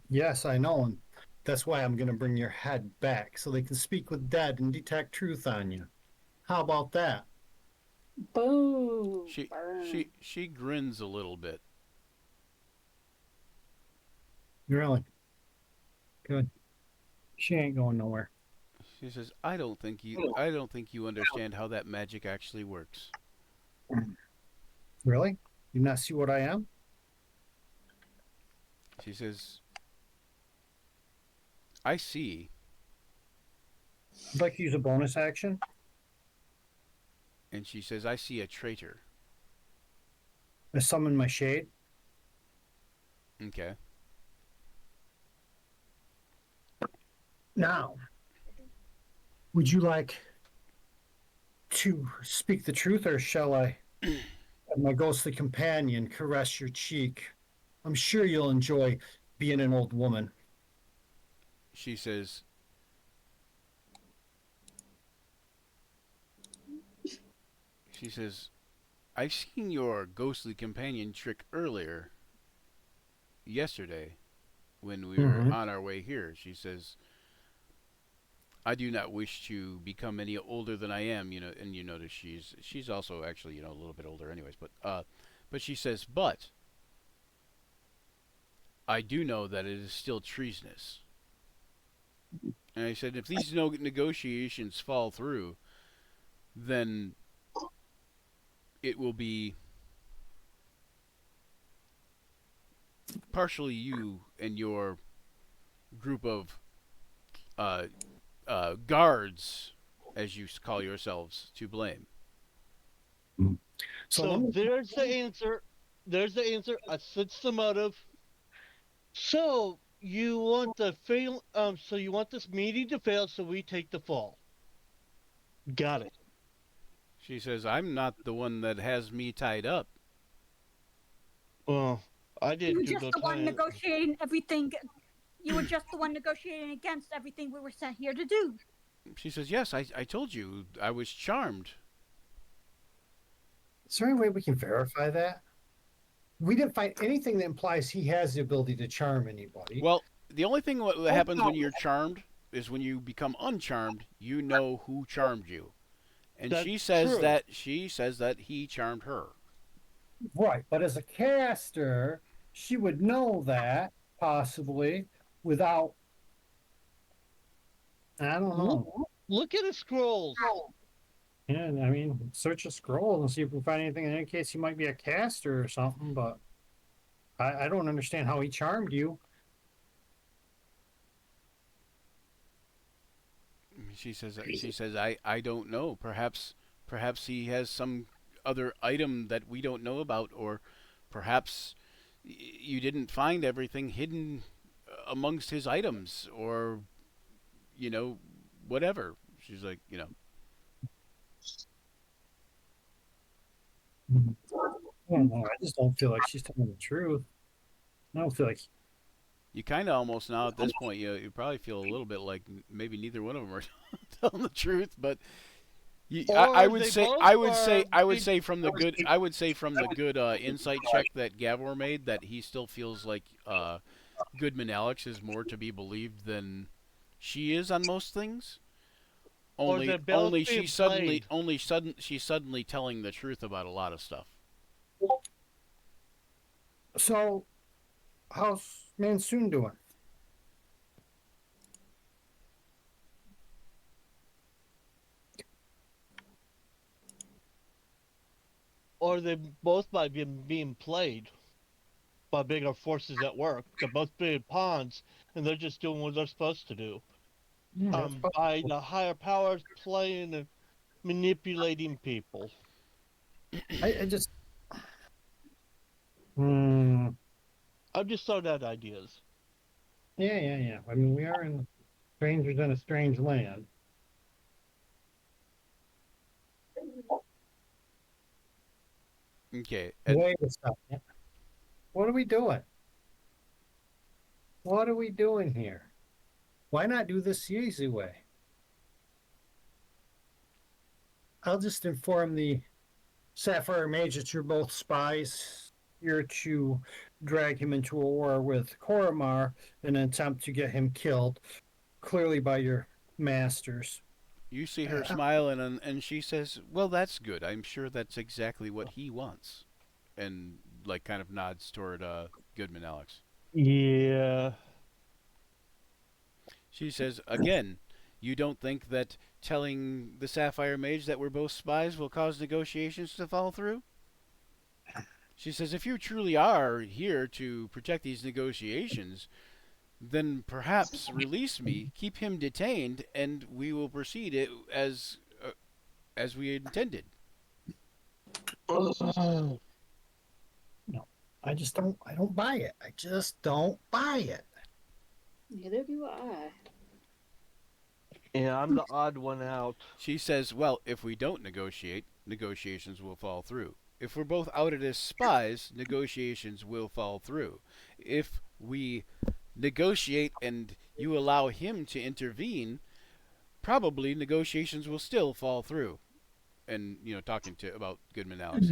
Yes, I know, and that's why I'm gonna bring your head back so they can speak with dead and detect truth on you. How about that? Boom. She Burn. she grins a little bit. Really? Good. She ain't going nowhere. She says, I don't think you understand how that magic actually works. Really? You not see what I am? She says, I see. I'd like to use a bonus action. And she says, I see a traitor. I summon my shade. Okay. Now, would you like to speak the truth, or shall I have my ghostly companion caress your cheek? I'm sure you'll enjoy being an old woman. She says, I've seen your ghostly companion trick earlier, yesterday, when we were on our way here. She says, I do not wish to become any older than I am, and you notice she's also actually, a little bit older anyways, but she says, but I do know that it is still treasonous. And I said, if these negotiations fall through, then it will be partially you and your group of guards, as you call yourselves, to blame. So there's the answer. There's the answer. I sense the motive. So you want the fail? So you want this meeting to fail, so we take the fall. Got it. She says, I'm not the one that has me tied up. Well, I You didn't were do just no the one time. negotiating everything. You were just the one negotiating against everything we were sent here to do. She says, yes, I told you I was charmed. Is there any way we can verify that? We didn't find anything that implies he has the ability to charm anybody. Well, the only thing what happens when you're charmed is when you become uncharmed, you know who charmed you. And That's she says true. that he charmed her. Right, but as a caster, she would know that possibly without. I don't know. Look at the scrolls. Yeah, I mean, search a scroll and see if we can find anything that indicates he might be a caster or something. But I don't understand how he charmed you. She says I don't know. Perhaps he has some other item that we don't know about, or perhaps you didn't find everything hidden amongst his items, or whatever. She's like, I don't know. I just don't feel like she's telling the truth. I don't feel like. you kind of almost now at this point you probably feel a little bit like maybe neither one of them are telling the truth, but I would they say both I would are say I would in- say from the good insight check that Gavor made that he still feels like Goodman Alex is more to be believed than she is on most things. Or Only they're both being she's suddenly telling the truth about a lot of stuff. So, how's Mansoon doing? Or they both might be being played by bigger forces at work. They're both being pawns, and they're just doing what they're supposed to do. By the higher powers playing and manipulating people. I just. Hmm. I'm just throwing out ideas. Yeah. I mean, we are in strangers in a strange land. Okay. Wait a second. What are we doing? What are we doing here? Why not do this the easy way? I'll just inform the Sapphire Mage that you're both spies. You're to drag him into a war with Koromar in an attempt to get him killed, clearly by your masters. You see her smile, and she says, "Well, that's good. I'm sure that's exactly what he wants." And like kind of nods toward Goodman Alex. Yeah. She says, "Again, you don't think that telling the Sapphire Mage that we're both spies will cause negotiations to fall through?" She says, "If you truly are here to protect these negotiations, then perhaps release me, keep him detained, and we will proceed as we intended." No, I just don't. I don't buy it. I just don't buy it. Neither do I. Yeah, I'm the odd one out. She says, "Well, if we don't negotiate, negotiations will fall through. If we're both outed as spies, negotiations will fall through. If we negotiate and you allow him to intervene, probably negotiations will still fall through." And talking to about Goodman Alex,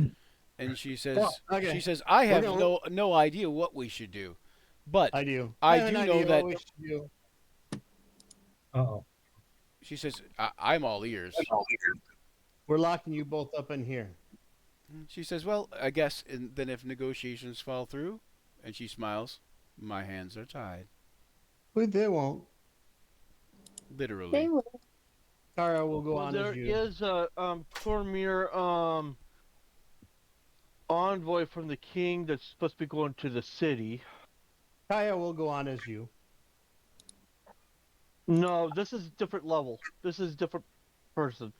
and she says, Well, okay. "I We're have gonna- no idea what we should do, but I do. I have an do idea know what that." we should do. Uh-oh. She says, I'm all ears." We're locking you both up in here. She says, "Well, I guess then if negotiations fall through," and she smiles, "my hands are tied." But they won't. Literally. They will. Tara will go Well, on there as you. is a Cormier envoy from the king that's supposed to be going to the city. Kaya will go on as you. No, this is a different level. This is a different person.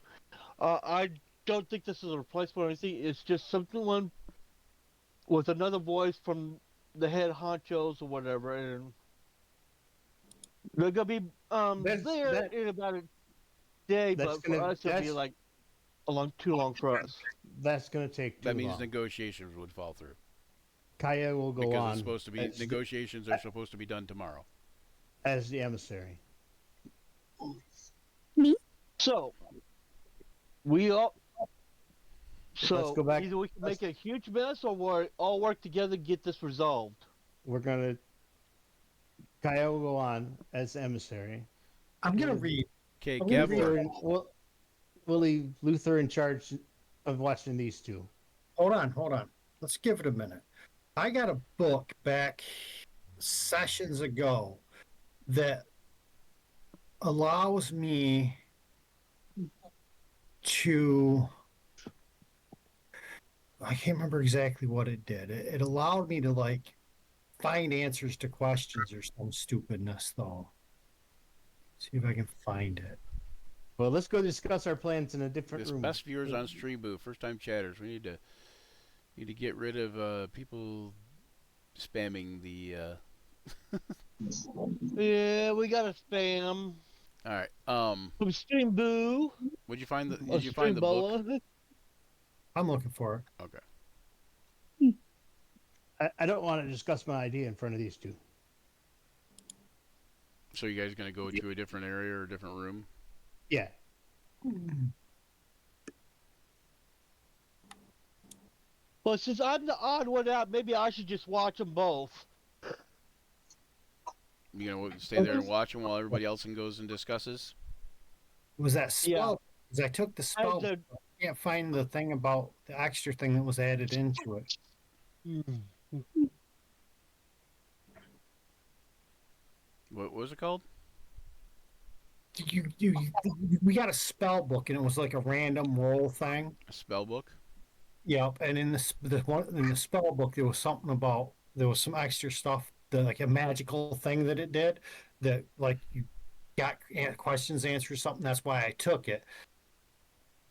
I don't think this is a replacement or anything. It's just someone with another voice from the head honchos or whatever, and they're gonna be there that- in about day, That's but for gonna- us it'd be that's- like too long for us. That's going to take too That means long. negotiations would fall through Kaya will go because on it's supposed to be as, negotiations are supposed to be done tomorrow. as the emissary. So we all. So Let's go back- either we can make a huge mess, or we all work together to get this resolved. We're going to. Kaya will go on as emissary. I'm gonna read. Okay, I'm gonna read- Gavor. We'll leave Luther in charge of watching these two. Hold on. Let's give it a minute. I got a book back sessions ago that allows me to. I can't remember exactly what it did. It allowed me to like find answers to questions or some stupidness, though. See if I can find it. Well, let's go discuss our plans in a different This room. best viewers on Stream Boo, first time chatters. We need to get rid of people spamming the. Yeah, we gotta spam. All right. From Stream Boo. Would you find the? Or Did you find the book? Streamboa. I'm looking for it. Okay. I don't want to discuss my idea in front of these two. So you guys gonna go to a different area or a different room? Yeah. Well, since I'm the odd one out, maybe I should just watch them both. You gonna stay there and watch them while everybody else goes and discusses? Was that spell? Because I took the I spell. had I can't find the thing about the extra thing that was added into it. What was it called? We got a spell book and it was like a random roll thing. A spell book? Yep, and in the spell book there was something about there was some extra stuff like a magical thing that it did that like you got questions answered something. That's why I took it,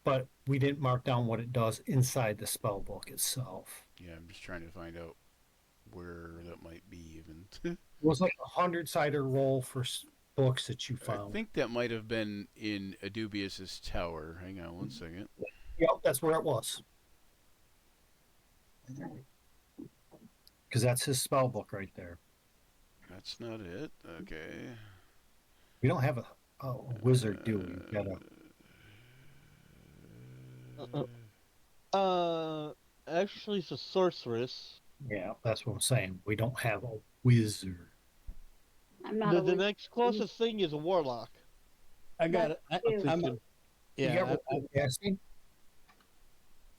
but we didn't mark down what it does inside the spell book itself. Yeah, I'm just trying to find out where that might be even. It was like 100-sided roll for books that you I found. think that might have been in Adubius's tower. Hang on one second. Yep, that's where it was. Because that's his spell book right there. That's not it. Okay. We don't have a wizard, do we? We got a Actually, it's a sorceress. Yeah, that's what I'm saying. We don't have a wizard. I'm not The a wizard. next closest thing is a warlock. I got it. That's I'm true. thinking. You Yeah, got ritual casting?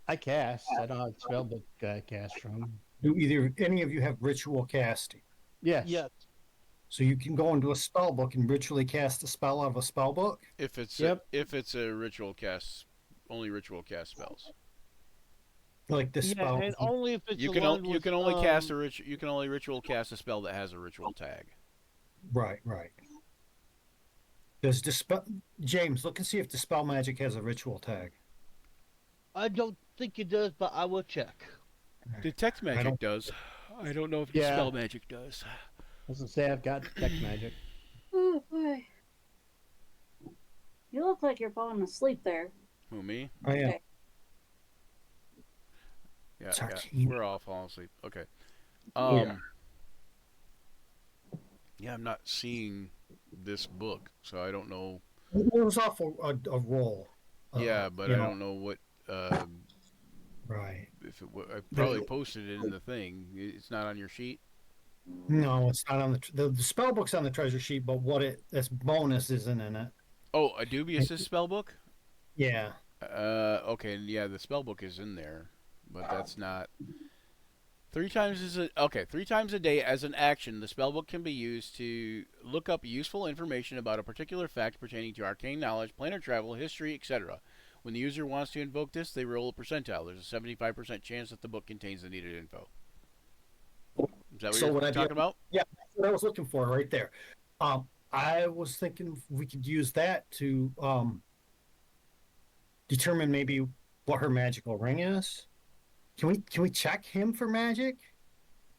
I cast. I don't have spell book cast from. Do either any of you have ritual casting? Yes. Yes. So you can go into a spell book and ritually cast a spell out of a spell book? If it's Yep. if it's a ritual cast, only ritual cast spells. Like this Yeah, spell. and only if it's You can aligned you with, can only cast a you can only ritual cast a spell that has a ritual tag. Right. Does dispel James, look and see if dispel magic has a ritual tag. I don't think it does, but I will check. Detect magic don't- does. I don't know if Yeah. spell magic does. I was gonna say I've got detect magic. Oh boy. You look like you're falling asleep there. Who, me? Oh yeah. Okay. Yeah, It's yeah. arcane. We're all falling asleep. Okay. Yeah. Yeah, I'm not seeing this book, so I don't know. It was off a roll. Yeah, but you I know, don't know what. Right. If it, I probably posted it in the thing. It's not on your sheet. No, it's not on the spell book's on the treasure sheet, but this bonus isn't in it. Oh, Adubius's spell book. Yeah. Okay, yeah, the spell book is in there, but that's not. 3 times a day as an action, the spellbook can be used to look up useful information about a particular fact pertaining to arcane knowledge, planar travel, history, etc. When the user wants to invoke this, they roll a percentile. There's a 75% chance that the book contains the needed info. Is that what you're talking about? Yeah, that's what I was looking for right there. I was thinking we could use that to determine maybe what her magical ring is. Can we check him for magic?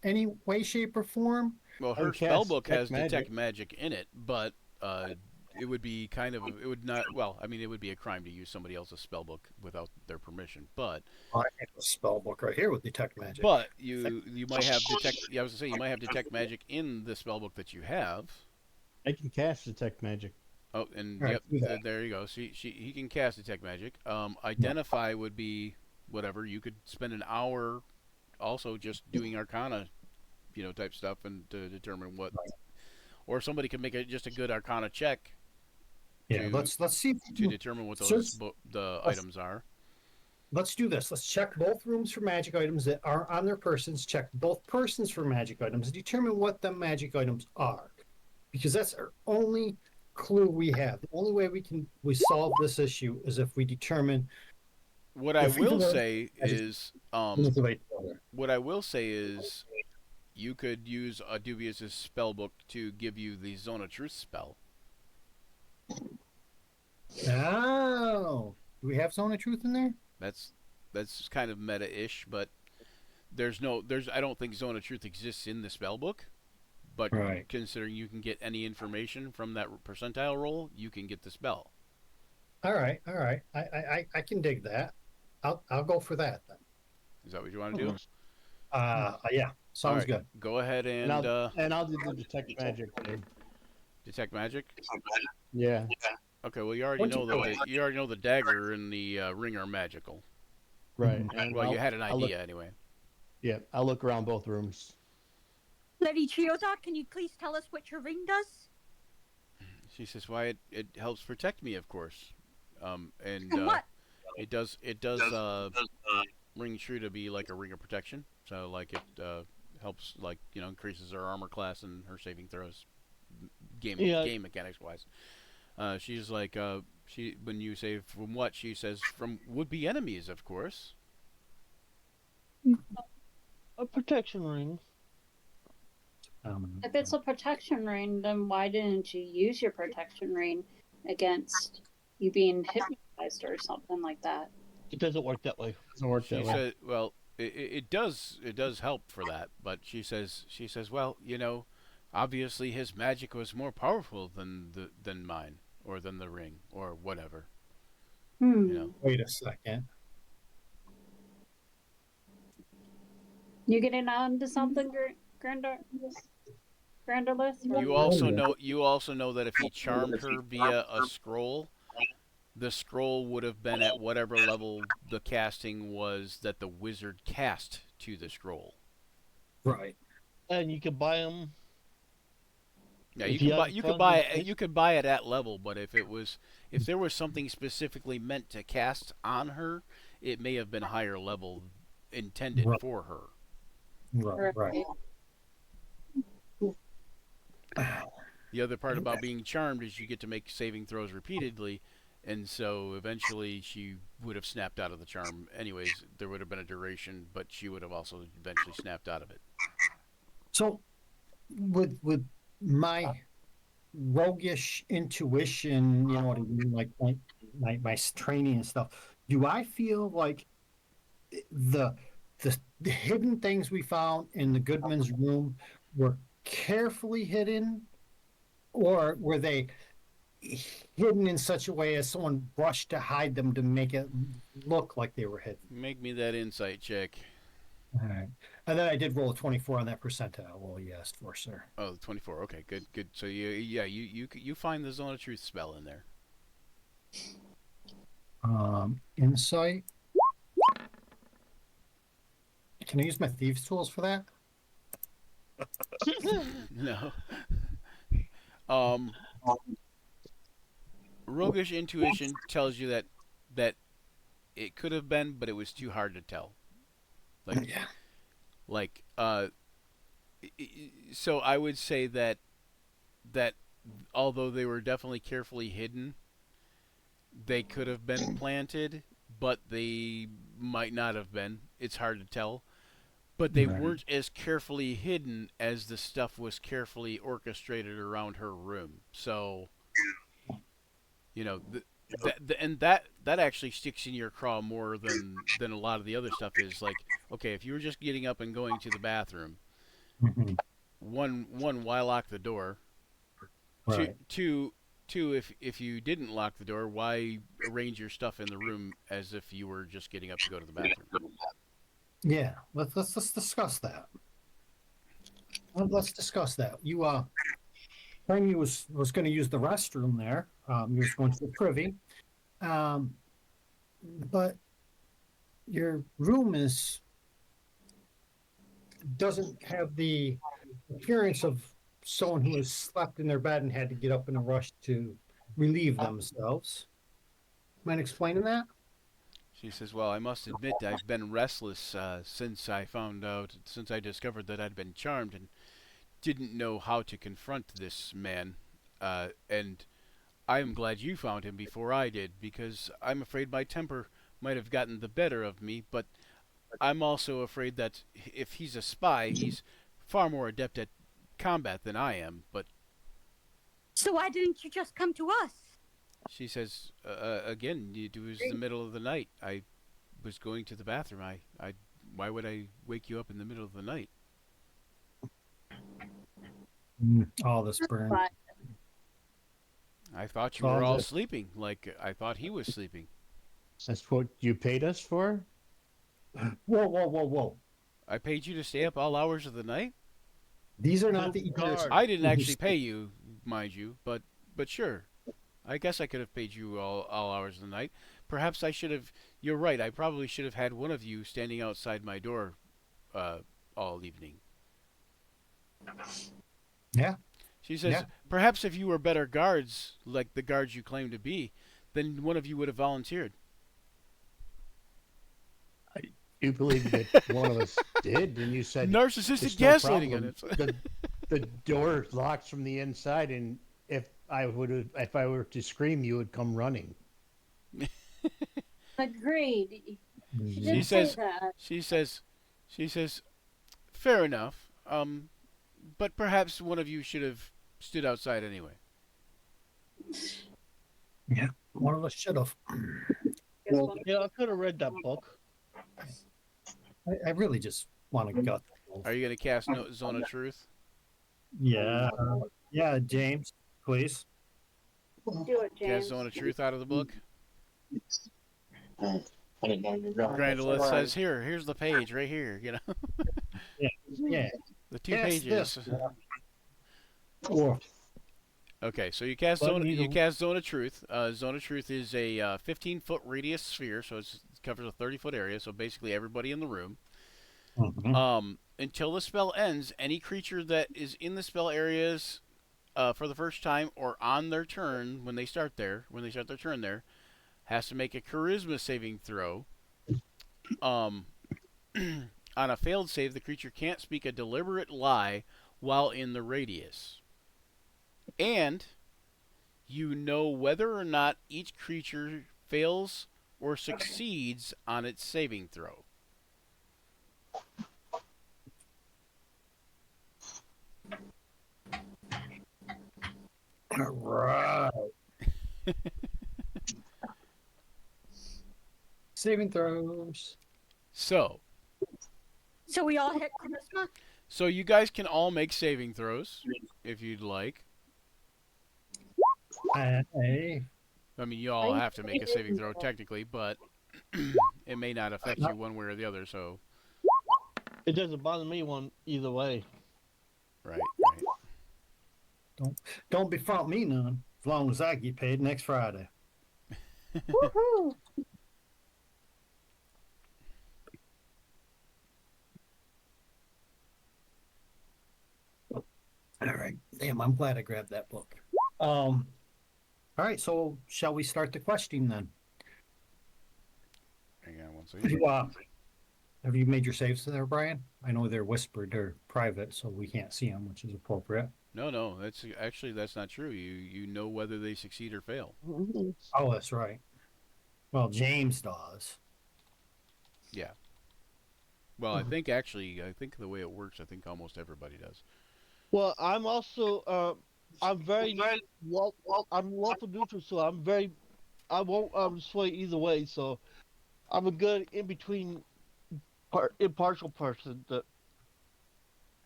Any way, shape, or form? Well, her Uncast spellbook has detect detect magic in it, but it would be kind of it would not well. I mean, it would be a crime to use somebody else's spell book without their permission. I have a spell book right here with detect magic. But you might have detect. Yeah, I was gonna say you might have detect magic in the spell book that you have. I can cast detect magic. Oh, and Right, yep, do that. there you go. He can cast detect magic. Identify would be whatever. You could spend an hour also just doing Arcana, type stuff, and to determine what. Or somebody can make just a good Arcana check. Yeah, to, let's see to determine what Search- the items are. Let's do this. Let's check both rooms for magic items that are on their persons. Check both persons for magic items. And determine what the magic items are, because that's our only clue we have. The only way we solve this issue is if we determine. What I If either will one- say is, manipulate the other. what I will say is, you could use a Dubious's spell book to give you the Zone of Truth spell. Oh, do we have Zone of Truth in there? That's kind of meta-ish, but I don't think Zone of Truth exists in the spell book. But Right. considering you can get any information from that percentile roll, you can get the spell. All right. I can dig that. I'll go for that then. Is that what you want to do? Yeah, sounds All right, good. Go ahead and I'll do the detect magic thing. detect magic. Yeah. Okay, well you already know the dagger and the ring are magical. Right. And Well, you I'll- had an I'll look- idea anyway. Yeah, I'll look around both rooms. Lady Chioda, can you please tell us what your ring does? She says, "Why it helps protect me, of course." And And what? it does ring true to be like a ring of protection. So like it helps increases her armor class and her saving throws, game mechanics wise. She's like when you say from what, she says from would be enemies, of course. A protection ring. If it's a protection ring, then why didn't you use your protection ring against you being hypnotized or something like that? It doesn't work that way. Doesn't work She that way. said, "Well, it does help for that, but she says, well, obviously his magic was more powerful than mine or than the ring or whatever." Wait a second. You getting on to something, Granderlith? You also know that if he charmed her via a scroll, the scroll would have been at whatever level the casting was that the wizard cast to the scroll. Right. And you can buy them. Yeah, If you could buy funds, you could buy it at level, but if there was something specifically meant to cast on her, it may have been higher level intended Right. for her. Right. The other part about being charmed is you get to make saving throws repeatedly, and so eventually she would have snapped out of the charm. Anyways, there would have been a duration, but she would have also eventually snapped out of it. So, with my roguish intuition, you know what I mean, like my training and stuff, do I feel like the hidden things we found in the Goodman's room were carefully hidden, or were they hidden in such a way as someone brushed to hide them to make it look like they were hidden? Make me that insight check. All right. And then I did roll a 24 on that percentile. Well, you asked for, sir. Oh, 24. Okay, good. So you find the Zone of Truth spell in there. Insight. Can I use my thieves' tools for that? No. Roguish intuition tells you that it could have been, but it was too hard to tell. So I would say that although they were definitely carefully hidden, they could have been planted, but they might not have been. It's hard to tell. But they weren't as carefully hidden as the stuff was carefully orchestrated around her room. So, that actually sticks in your craw more than a lot of the other stuff is. Like, okay, if you were just getting up and going to the bathroom, one, why lock the door? Right. Two, two, if you didn't lock the door, why arrange your stuff in the room as if you were just getting up to go to the bathroom? Yeah, let's discuss that. Let's discuss that. You when you was going to use the restroom there, you was going to the privy, um, but your room doesn't have the appearance of someone who has slept in their bed and had to get up in a rush to relieve themselves. Mind explaining that? She says, "Well, I must admit I've been restless since I discovered that I'd been charmed and didn't know how to confront this man. And I am glad you found him before I did, because I'm afraid my temper might have gotten the better of me, but I'm also afraid that if he's a spy, he's far more adept at combat than I am, but..." So why didn't you just come to us? She says, "Again, it was the middle of the night. I was going to the bathroom. Why would I wake you up in the middle of the night?" All this burn. But "I thought you were all sleeping, like I thought he was sleeping." That's what you paid us for? Whoa. "I paid you to stay up all hours of the night?" These are not the Guard. "I didn't actually pay you, mind you, but sure. I guess I could have paid you all hours of the night. Perhaps I should have... You're right, I probably should have had one of you standing outside my door all evening." Yeah. She says, Yeah. "Perhaps if you were better guards, like the guards you claim to be, then one of you would have volunteered." You believe that one of us did, and you said Narcissistic it's no gaslighting on problem. it. The door locks from the inside, and if I were to scream, you would come running. agreed. She She did says, say that. she says, "Fair enough. But perhaps one of you should have stood outside anyway." Yeah. One of us should have. Guess what? Yeah, I could have read that book. I really just want to gut. Are you going to cast Zone of Truth? Yeah. Yeah, James, please. Do it, Cast James. Zone of Truth out of the book? I didn't know you were going. Grandolith says, here's the page right here, Yeah. the two Cast pages. this. Or Okay, so you cast But you know- Zone of Truth. Zone of Truth is a 15-foot radius sphere, so it covers a 30-foot area, so basically everybody in the room. Until the spell ends, any creature that is in the spell areas for the first time or on their turn when they start their turn there, has to make a Charisma saving throw. On a failed save, the creature can't speak a deliberate lie while in the radius. And you know whether or not each creature fails or succeeds on its saving throw. All right. Saving throws. So So we all hit charisma? you guys can all make saving throws if you'd like. Hey. I mean, you all have to make a saving throw technically, but it may not affect you one way or the other. So, It doesn't bother me either way. right. Don't befront me none. As long as I get paid next Friday. Woohoo! All right. Damn, I'm glad I grabbed that book. All right, so shall we start the questioning then? Hang on one Have second. you, have you made your saves there, Brian? I know they're whispered, they're private, so we can't see them, which is appropriate. No, that's not true. You know whether they succeed or fail. Oh, that's right. Well, James does. Yeah. Well, I think the way it works, I think almost everybody does. Well, I'm also I'm very I'm lawful neutral, so I won't sway either way. So I'm a good in between impartial person.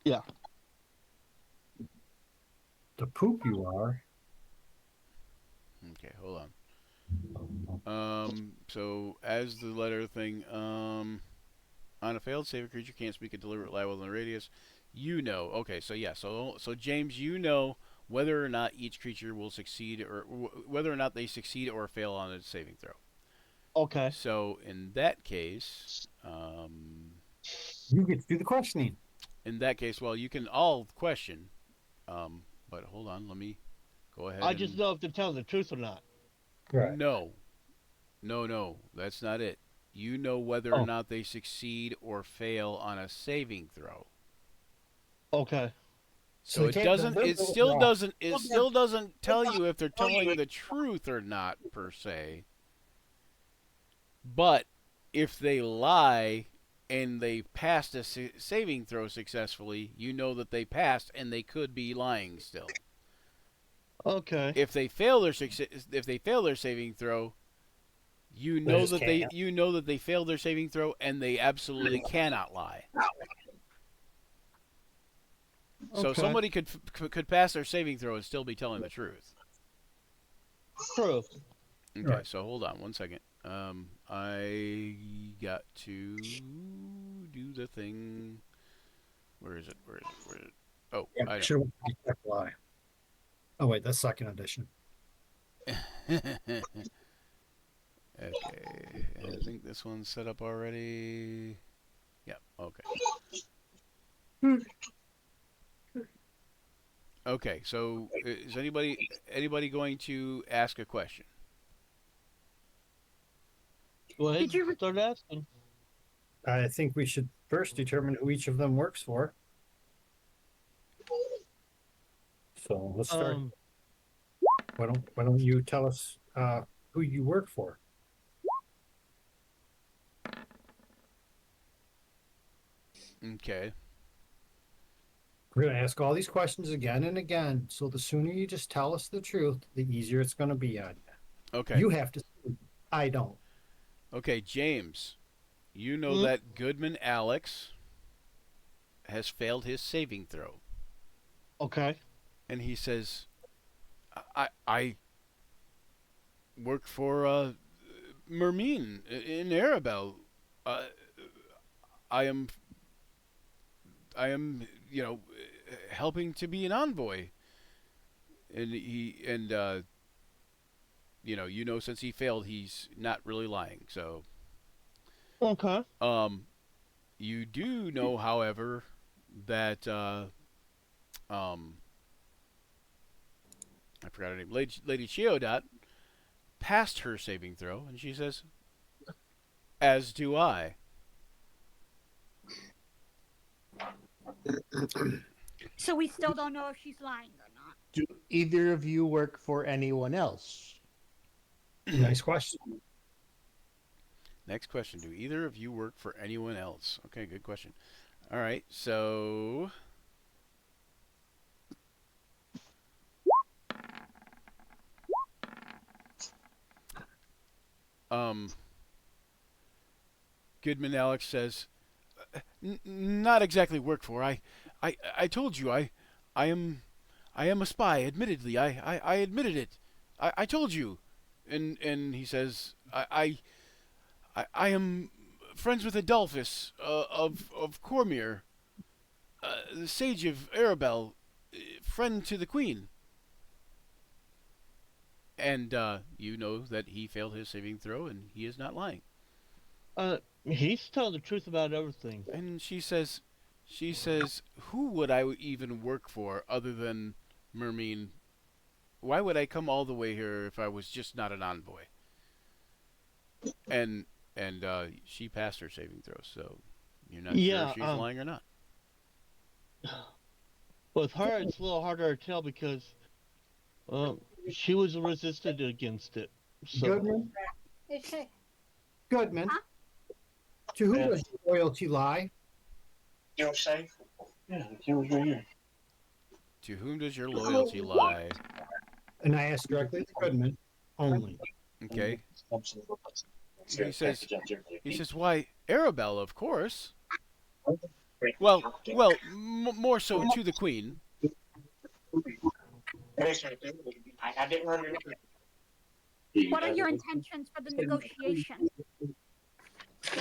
Yeah. The poop you are. hold on. So as the letter thing, on a failed save, a creature can't speak a deliberate lie within the radius. You know. Okay, so yeah, so James, you know whether or not each creature will succeed, or whether or not they succeed or fail on a saving throw. Okay. So in that case, You get to do the questioning. well, you can all question. But hold on, let me go ahead. I just know if they're telling the truth or not. Right. No, that's not it. You know whether or not they succeed or fail on a saving throw. Okay. So they it can't doesn't. It deliberately still lie. doesn't. It still doesn't tell you if they're telling the truth or not, per se. But if they lie and they passed a saving throw successfully, you know that they passed and they could be lying still. Okay. If they fail their saving throw, you They know just that they can't. failed their saving throw and they absolutely cannot lie. So Okay. somebody could pass their saving throw and still be telling the truth. True. Okay, Right. so hold on one second. I got to do the thing. Where is it? Oh, Yeah, I should have lie. Oh wait, that's second edition. don't. Okay, I think this one's set up already. Yeah. Okay. Okay. So is anybody going to ask a question? Go ahead. Did you re- Start asking. I think we should first determine who each of them works for. So let's start. Why don't you tell us who you work for? Okay. We're going to ask all these questions again and again. So the sooner you just tell us the truth, the easier it's going to be on you. Okay. You have to. I don't. Okay, James. You know that Goodman Alex has failed his saving throw. Okay. And he says, I work for Mermine in Arabelle. I am, helping to be an envoy. And since he failed, he's not really lying. So, Okay. you do know, however, that I forgot her name, Lady Chiodot passed her saving throw, and she says, "As do I." So we still don't know if she's lying or not. Do either of you work for anyone else? Nice question. Next question: do either of you work for anyone else? Okay, good question. All right, so Goodman Alex says, "Not exactly work for. I told you I am a spy. Admittedly, I admitted it. I told you." And he says, I am friends with Adolphus of Cormier, the sage of Arabelle, friend to the queen. And you know that he failed his saving throw, and he is not lying. He's telling the truth about everything. And she says, who would I even work for other than Mermine? Why would I come all the way here if I was just not an envoy? And she passed her saving throw, so you're not sure if she's lying or not. With her, it's a little harder to tell because she was resistant against it. So. Goodman. Okay. Goodman. To whom does your loyalty lie? You're safe. Yeah, the camera's right here. To whom does your loyalty lie? And I asked directly to Goodman only. Okay. He He says, why, Arabelle, of course. Well, more so to the queen. I didn't remember. What are your intentions for the negotiation?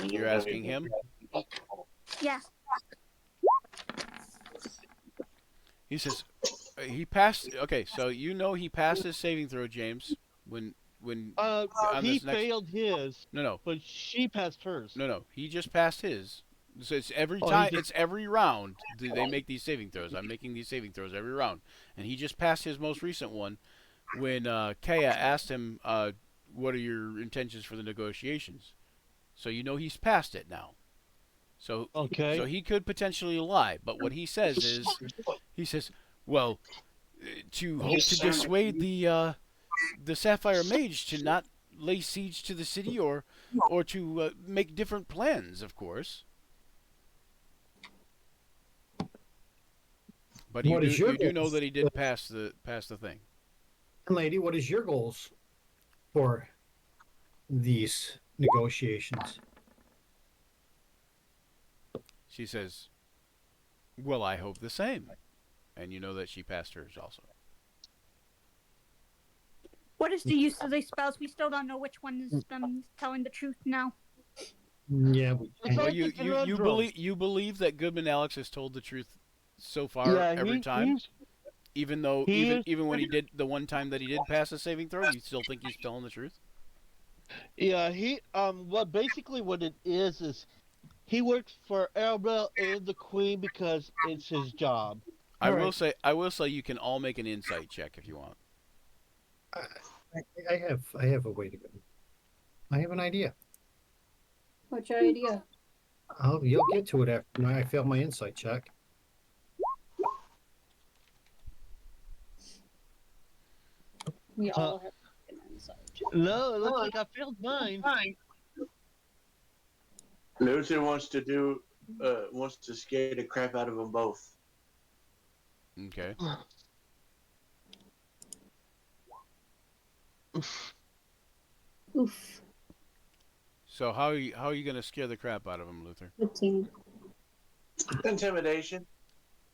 You're asking him? Yes. He says he passed. Okay, so you know he passed his saving throw, James. When on He this next. failed his, No. but she passed hers. No. He just passed his. So it's every Oh, he time. just- It's every round. They make these saving throws. I'm making these saving throws every round, and he just passed his most recent one when Kaya asked him, "What are your intentions for the negotiations?" So you know he's passed it now. So Okay. so he could potentially lie, but what he says is, he says, "Well, to hope to dissuade the Sapphire Mage to not lay siege to the city, or to make different plans, of course." But What is your you do know goals? that he did pass the thing. Lady, what is your goals for these negotiations? She says, "Well, I hope the same," and you know that she passed hers also. What is the use of these spells? We still don't know which one is them telling the truth now. Yeah, It's Well, like a conundrum. you believe that Goodman Alex has told the truth so far Yeah, every time, even though he is- even when he did the one time that he did pass a saving throw, you still think he's telling the truth? Yeah, well, basically what it is he works for Arabelle and the Queen because it's his job. I All will right. say you can all make an insight check if you want. I have a way to go. I have an idea. What's your idea? You'll get to it after I fail my insight check. We all have an insight. No, it looks like I failed mine. Luther wants to scare the crap out of them both. Okay. Oof. So how are you going to scare the crap out of him, Luther? 15. Intimidation.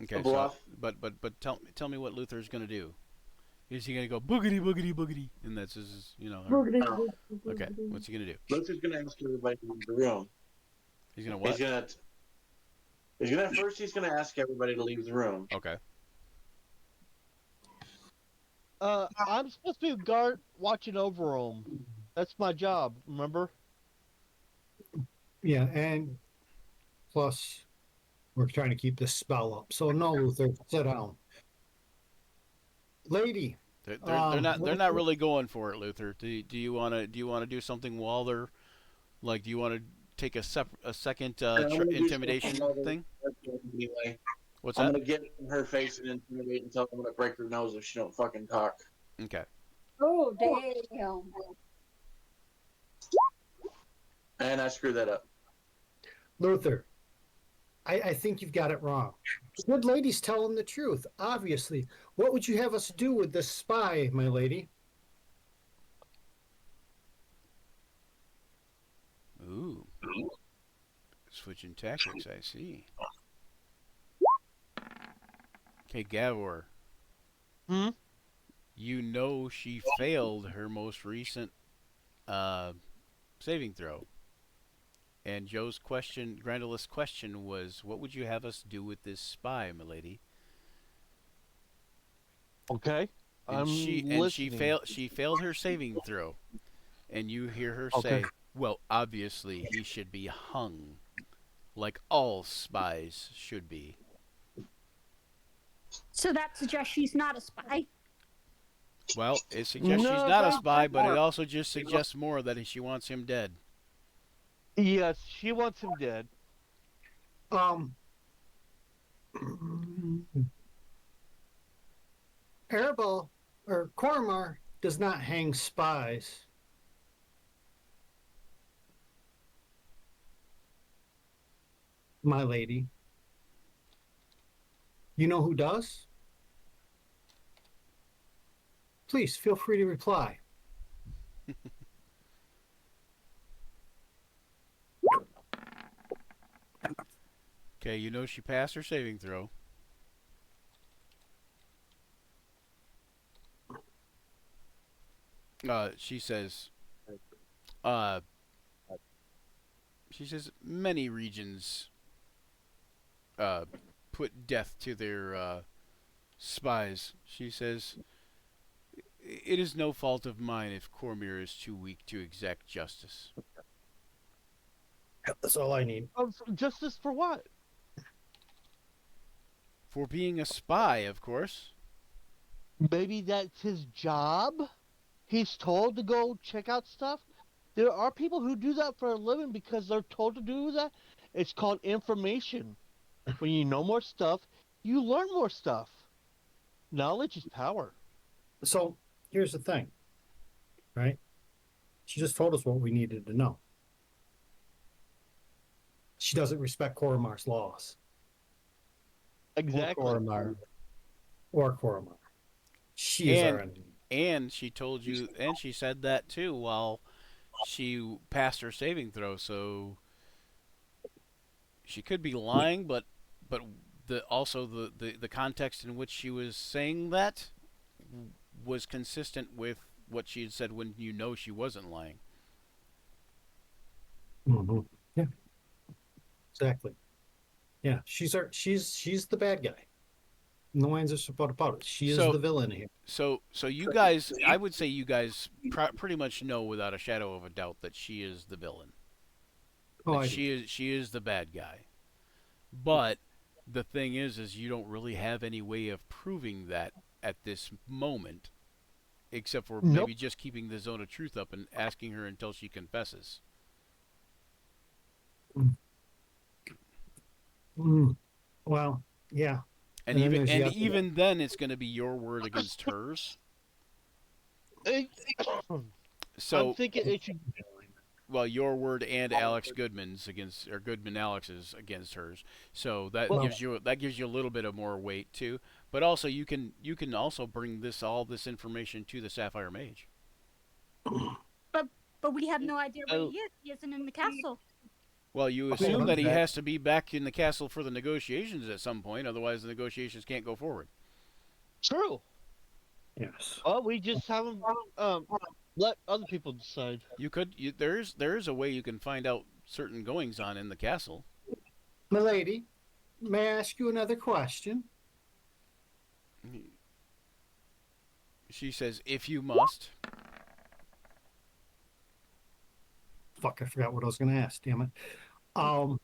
Okay. A bluff. So, but tell me what Luther's going to do. Is he going to go boogity boogity boogity, and that's his, okay? What's he going to do? Luther's gonna ask everybody to leave the room. He's going to what? He's gonna ask everybody to leave the room. Okay. I'm supposed to be watching over him. That's my job, remember? Yeah, and plus, we're trying to keep this spell up. So no, Luther, sit down. Lady, They're not really going for it, Luther. Do you want to do something while they're do you want to take a second intimidation thing? Anyway, What's I'm that? gonna get in her face and intimidate and tell her I'm gonna break her nose if she don't fucking talk. Okay. Oh, damn. And I screwed that up. Luther, I think you've got it wrong. Good lady's telling the truth, obviously. What would you have us do with this spy, my lady? Ooh. Switching tactics, I see. Okay, Gavor. Hmm? You know she failed her most recent saving throw. And Joe's question, Grandilla's question was, what would you have us do with this spy, milady? Okay. And she listening. failed her saving throw. And you hear her Okay. say, "Well, obviously he should be hung, like all spies should be." So that suggests she's not a spy. Well, it suggests No, she's not a that's spy, but it more. also just suggests more that she wants him dead. Yes, she wants him dead. Arabelle or Cormar does not hang spies. My lady. You know who does? Please feel free to reply. Okay, you know she passed her saving throw. She says, uh, many regions uh, put death to their spies. She says, it is no fault of mine if Cormir is too weak to exact justice. That's all I need. Justice for what? For being a spy, of course. Maybe that's his job? He's told to go check out stuff? There are people who do that for a living because they're told to do that. It's called information. When you know more stuff, you learn more stuff. Knowledge is power. So here's the thing, right? She just told us what we needed to know. She doesn't respect Coromar's laws. Exactly. Or Coromar. She is our enemy. And she told you, and she said that too while she passed her saving throw. So she could be lying, but the context in which she was saying that was consistent with what she had said when you know she wasn't lying. Mm-hmm. Yeah. Exactly. Yeah, she's the bad guy. No lines are about it. She is the villain here. So you guys, I would say you guys pretty much know without a shadow of a doubt that she is the villain. Oh, she is the bad guy. But the thing is you don't really have any way of proving that at this moment, except for maybe just keeping the zone of truth up and asking her until she confesses. Well, yeah. And even then, it's going to be your word against hers. So I'm thinking it should. Well, your word and Alex Goodman's against, or Goodman Alex's against hers. So that gives you a little bit of more weight too. But also you can also bring all this information to the Sapphire Mage. But we have no idea where he is. He isn't in the castle. Well, you assume that he has to be back in the castle for the negotiations at some point, otherwise the negotiations can't go forward. True. Yes. Well, we just haven't let other people decide. There is a way you can find out certain goings on in the castle. Milady, may I ask you another question? She says, if you must. Fuck, I forgot what I was going to ask, damn it. I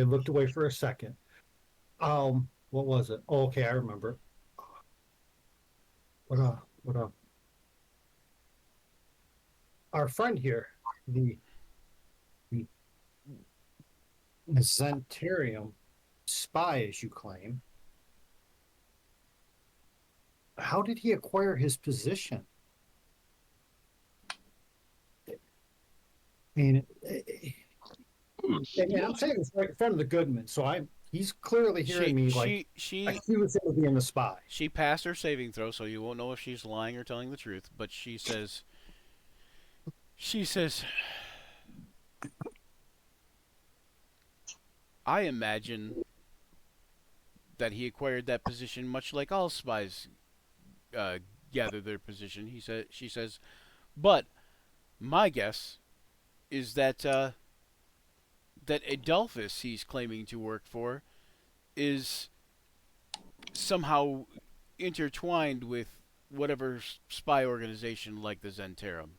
looked away for a second. What was it? Oh, okay, I remember. What our friend here, the Zentarium spy, as you claim. How did he acquire his position? I mean, and I'm saying this right in front of the Goodman, so he's clearly hearing me like he was going to be in the spy. She passed her saving throw, so you won't know if she's lying or telling the truth. But she says, I imagine that he acquired that position much like all spies gather their position. She says, but my guess is that that Adolphus he's claiming to work for is somehow intertwined with whatever spy organization like the Zentarum.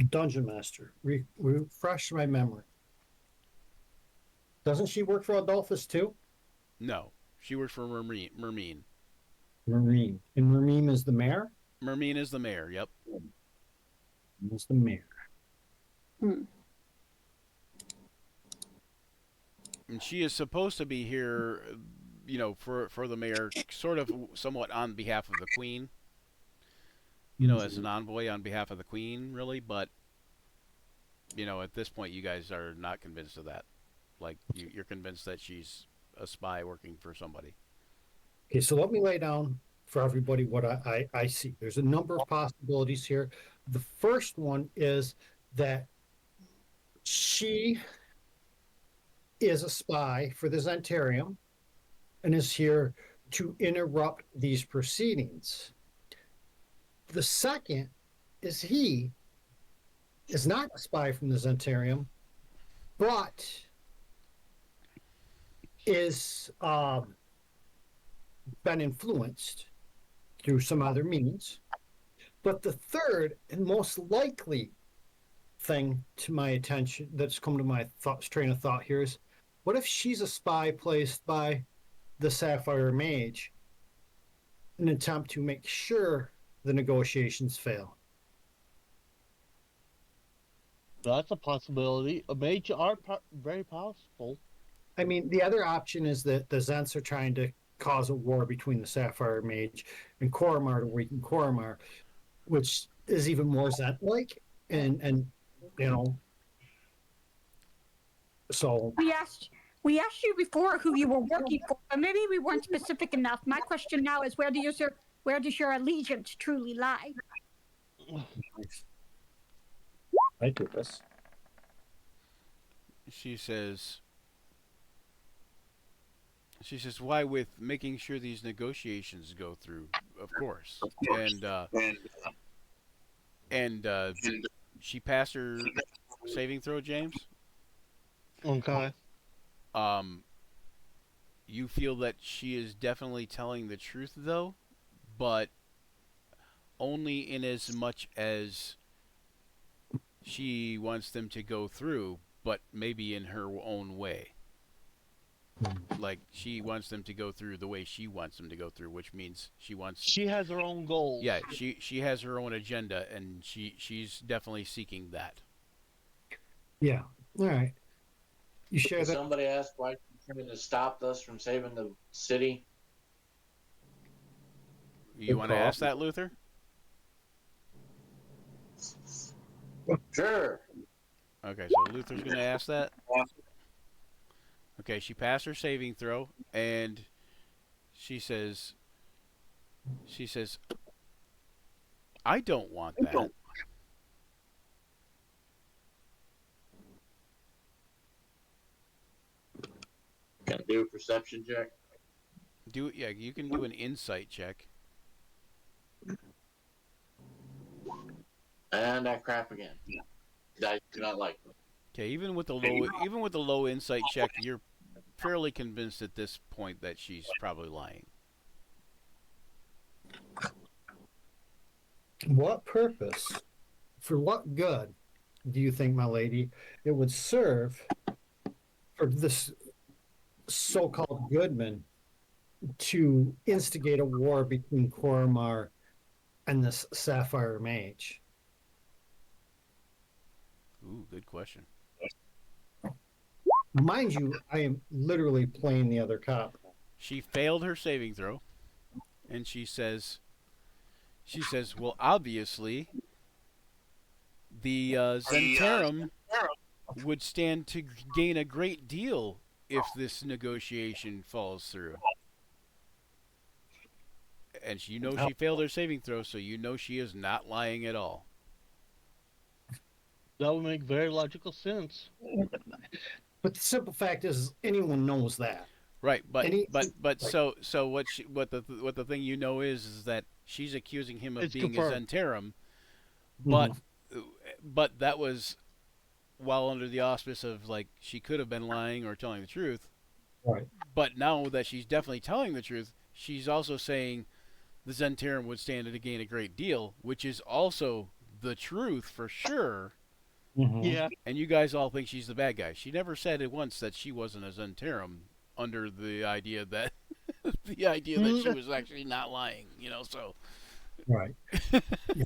Dungeon Master, refresh my memory. Doesn't she work for Adolphus too? No, she works for Mermine. Mermine. And Mermine is the mayor? Mermine is the mayor, yep. Is the mayor. Hmm. And she is supposed to be here, for the mayor, sort of somewhat on behalf of the queen. As an envoy on behalf of the queen, really. But, at this point, you guys are not convinced of that. Like, you're convinced that she's a spy working for somebody. Okay, so let me lay down for everybody what I see. There's a number of possibilities here. The first one is that she is a spy for the Zentarium and is here to interrupt these proceedings. The second is he is not a spy from the Zentarium, but is been influenced through some other means. But the third and most likely thing to my attention that's come to my train of thought here is, what if she's a spy placed by the Sapphire Mage in an attempt to make sure the negotiations fail? That's a possibility. A mage are very powerful. I mean, the other option is that the Zents are trying to cause a war between the Sapphire Mage and Koromar to weaken Koromar, which is even more Zent-like, and you know, so we asked you before who you were working for, but maybe we weren't specific enough. My question now is, where does your allegiance truly lie? I do this. She says, why, with making sure these negotiations go through, of course. And she passed her saving throw, James. Okay. You feel that she is definitely telling the truth, though, but only in as much as she wants them to go through, but maybe in her own way. Like, she wants them to go through the way she wants them to go through, which means she has her own goals. Yeah, she has her own agenda, and she's definitely seeking that. Yeah. All right. You share Did that? somebody ask why she trying to stop us from saving the city? You want to ask that, Luther? Sure. Okay, so Luther's going to ask that. Okay, she passed her saving throw, and she says, I don't want that. Can I do a perception check? Yeah, you can do an insight check. And that crap again. I do not like them. Okay, even with the low insight check, you're fairly convinced at this point that she's probably lying. What purpose, for what good, do you think, my lady, it would serve for this so-called Goodman to instigate a war between Koromar and this Sapphire Mage? Ooh, good question. Mind you, I am literally playing the other cop. She failed her saving throw, and she says, well, obviously, the Zentarum would stand to gain a great deal if this negotiation falls through. And she failed her saving throw, so you know she is not lying at all. That would make very logical sense. But the simple fact is, anyone knows that. Right, but so what the thing is that she's accusing him of being confirmed. A Zentarum, but that was while under the auspice of, like, she could have been lying or telling the truth. Right. But now that she's definitely telling the truth, she's also saying the Zentarum would stand to gain a great deal, which is also the truth for sure. Mm-hmm. Yeah. And you guys all think she's the bad guy. She never said it once that she wasn't a Zentarum, under the idea that she was actually not lying, so. Right. Yeah.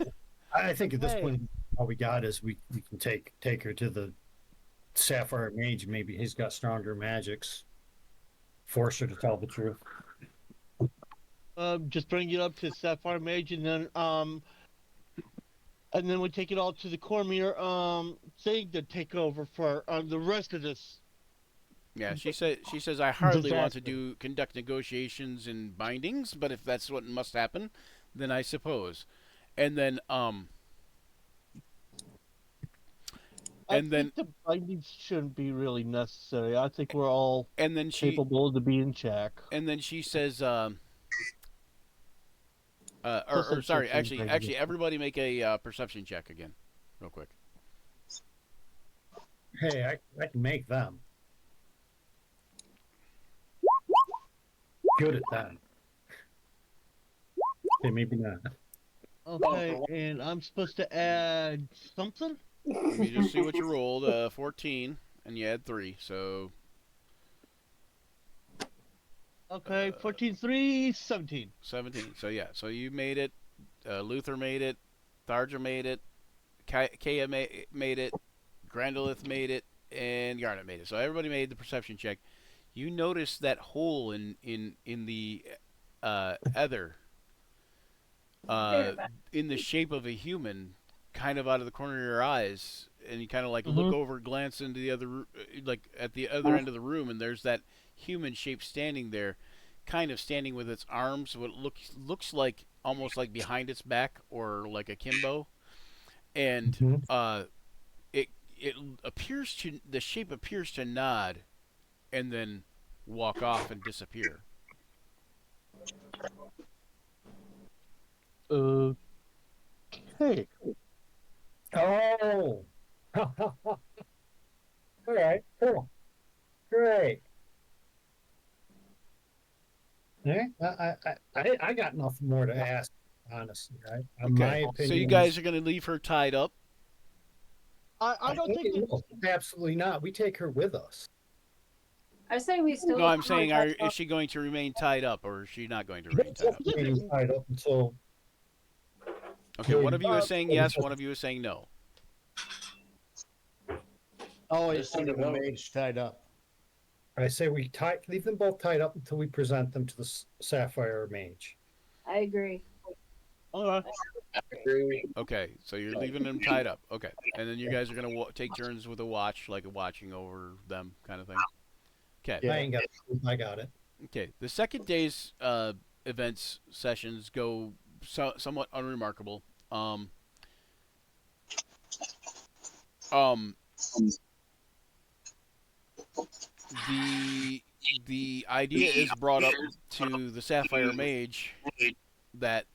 I think at this point, all we got is we can take her to the Sapphire Mage. Maybe he's got stronger magics. Force her to tell the truth. Just bring it up to Sapphire Mage, and then we take it all to the Cormier thing to take over for the rest of this. Yeah, she says I hardly want to conduct negotiations and bindings, but if that's what must happen, then I suppose. And then I think the bindings shouldn't be really necessary. I think we're all capable to be in check. And then she says Or sorry, Perception check. actually, everybody make a perception check again, real quick. Hey, I can make them. Good at that. Okay, maybe not. Okay, and I'm supposed to add something? Let me just see what you rolled. 14, and you had 3, so Okay, 14, 3, 17. 17. So yeah, so you made it. Luther made it. Tharja made it. Kaya made it. Grandolith made it, and Garnet made it. So everybody made the perception check. You notice that hole in the ether, in the shape of a human, kind of out of the corner of your eyes, and you kind of like look over, glance into the other, like at the other end of the room, and there's that human shape standing there, kind of standing with its arms, what looks like almost like behind its back or like a kimbo, and it appears to the shape appears to nod, and then walk off and disappear. Okay. Oh. All right. Cool. Great. Yeah, I got nothing more to ask, honestly. Right? My opinion. So you guys are going to leave her tied up? I don't think it's... Absolutely not. We take her with us. I say we still. No, I'm saying, is she going to remain tied up, or is she not going to remain tied up? Remaining tied up until. Okay, one of you is saying yes, one of you is saying no. Always leave the mage tied up. I say we leave them both tied up until we present them to the Sapphire Mage. I agree. All right. Okay, so you're leaving them tied up. Okay, and then you guys are going to take turns with a watch, like watching over them kind of thing. Okay. I ain't got it. I got it. Okay, the second day's events sessions go somewhat unremarkable. The idea is brought up to the Sapphire Mage that,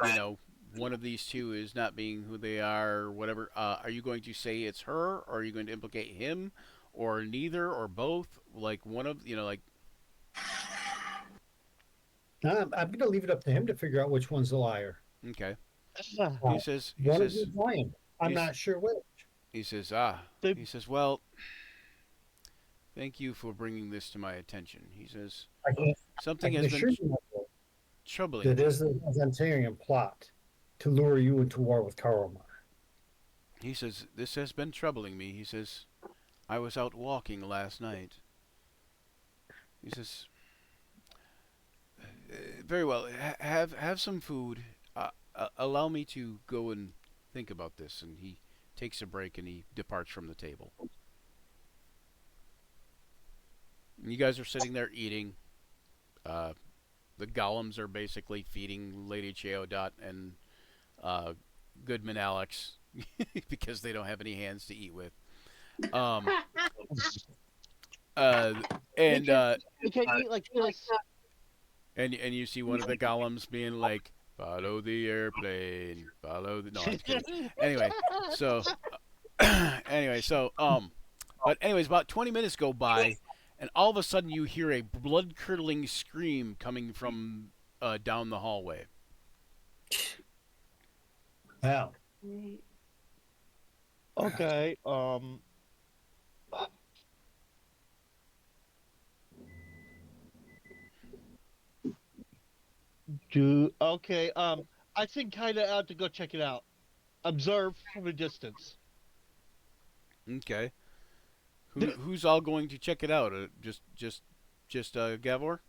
you know, one of these two is not being who they are, or whatever. Are you going to say it's her, or are you going to implicate him, or neither, or both? Like one of, you know, like. I'm going to leave it up to him to figure out which one's the liar. Okay. Uh, He says. One of them's lying. I'm he's- not sure which. He says, They- He says, well, thank you for bringing this to my attention. He says, I can something has assure been you troubling that me. is a Zentarian plot to lure you into war with Karomar. He says, this has been troubling me. He says, I was out walking last night. He says, very well, have some food. Allow me to go and think about this. And he takes a break and he departs from the table. And you guys are sitting there eating. The golems are basically feeding Lady Cheodot and Goodman Alex because they don't have any hands to eat with. And you can't eat like this. and you see one of the golems being like, "Follow the airplane, follow the." No, I'm just kidding. Anyway, so but anyways, about 20 minutes go by, and all of a sudden you hear a blood-curdling scream coming from down the hallway. Wow. Okay. Okay. I think kind of out to go check it out. Observe from a distance. Okay. Who's all going to check it out? Just Gavor?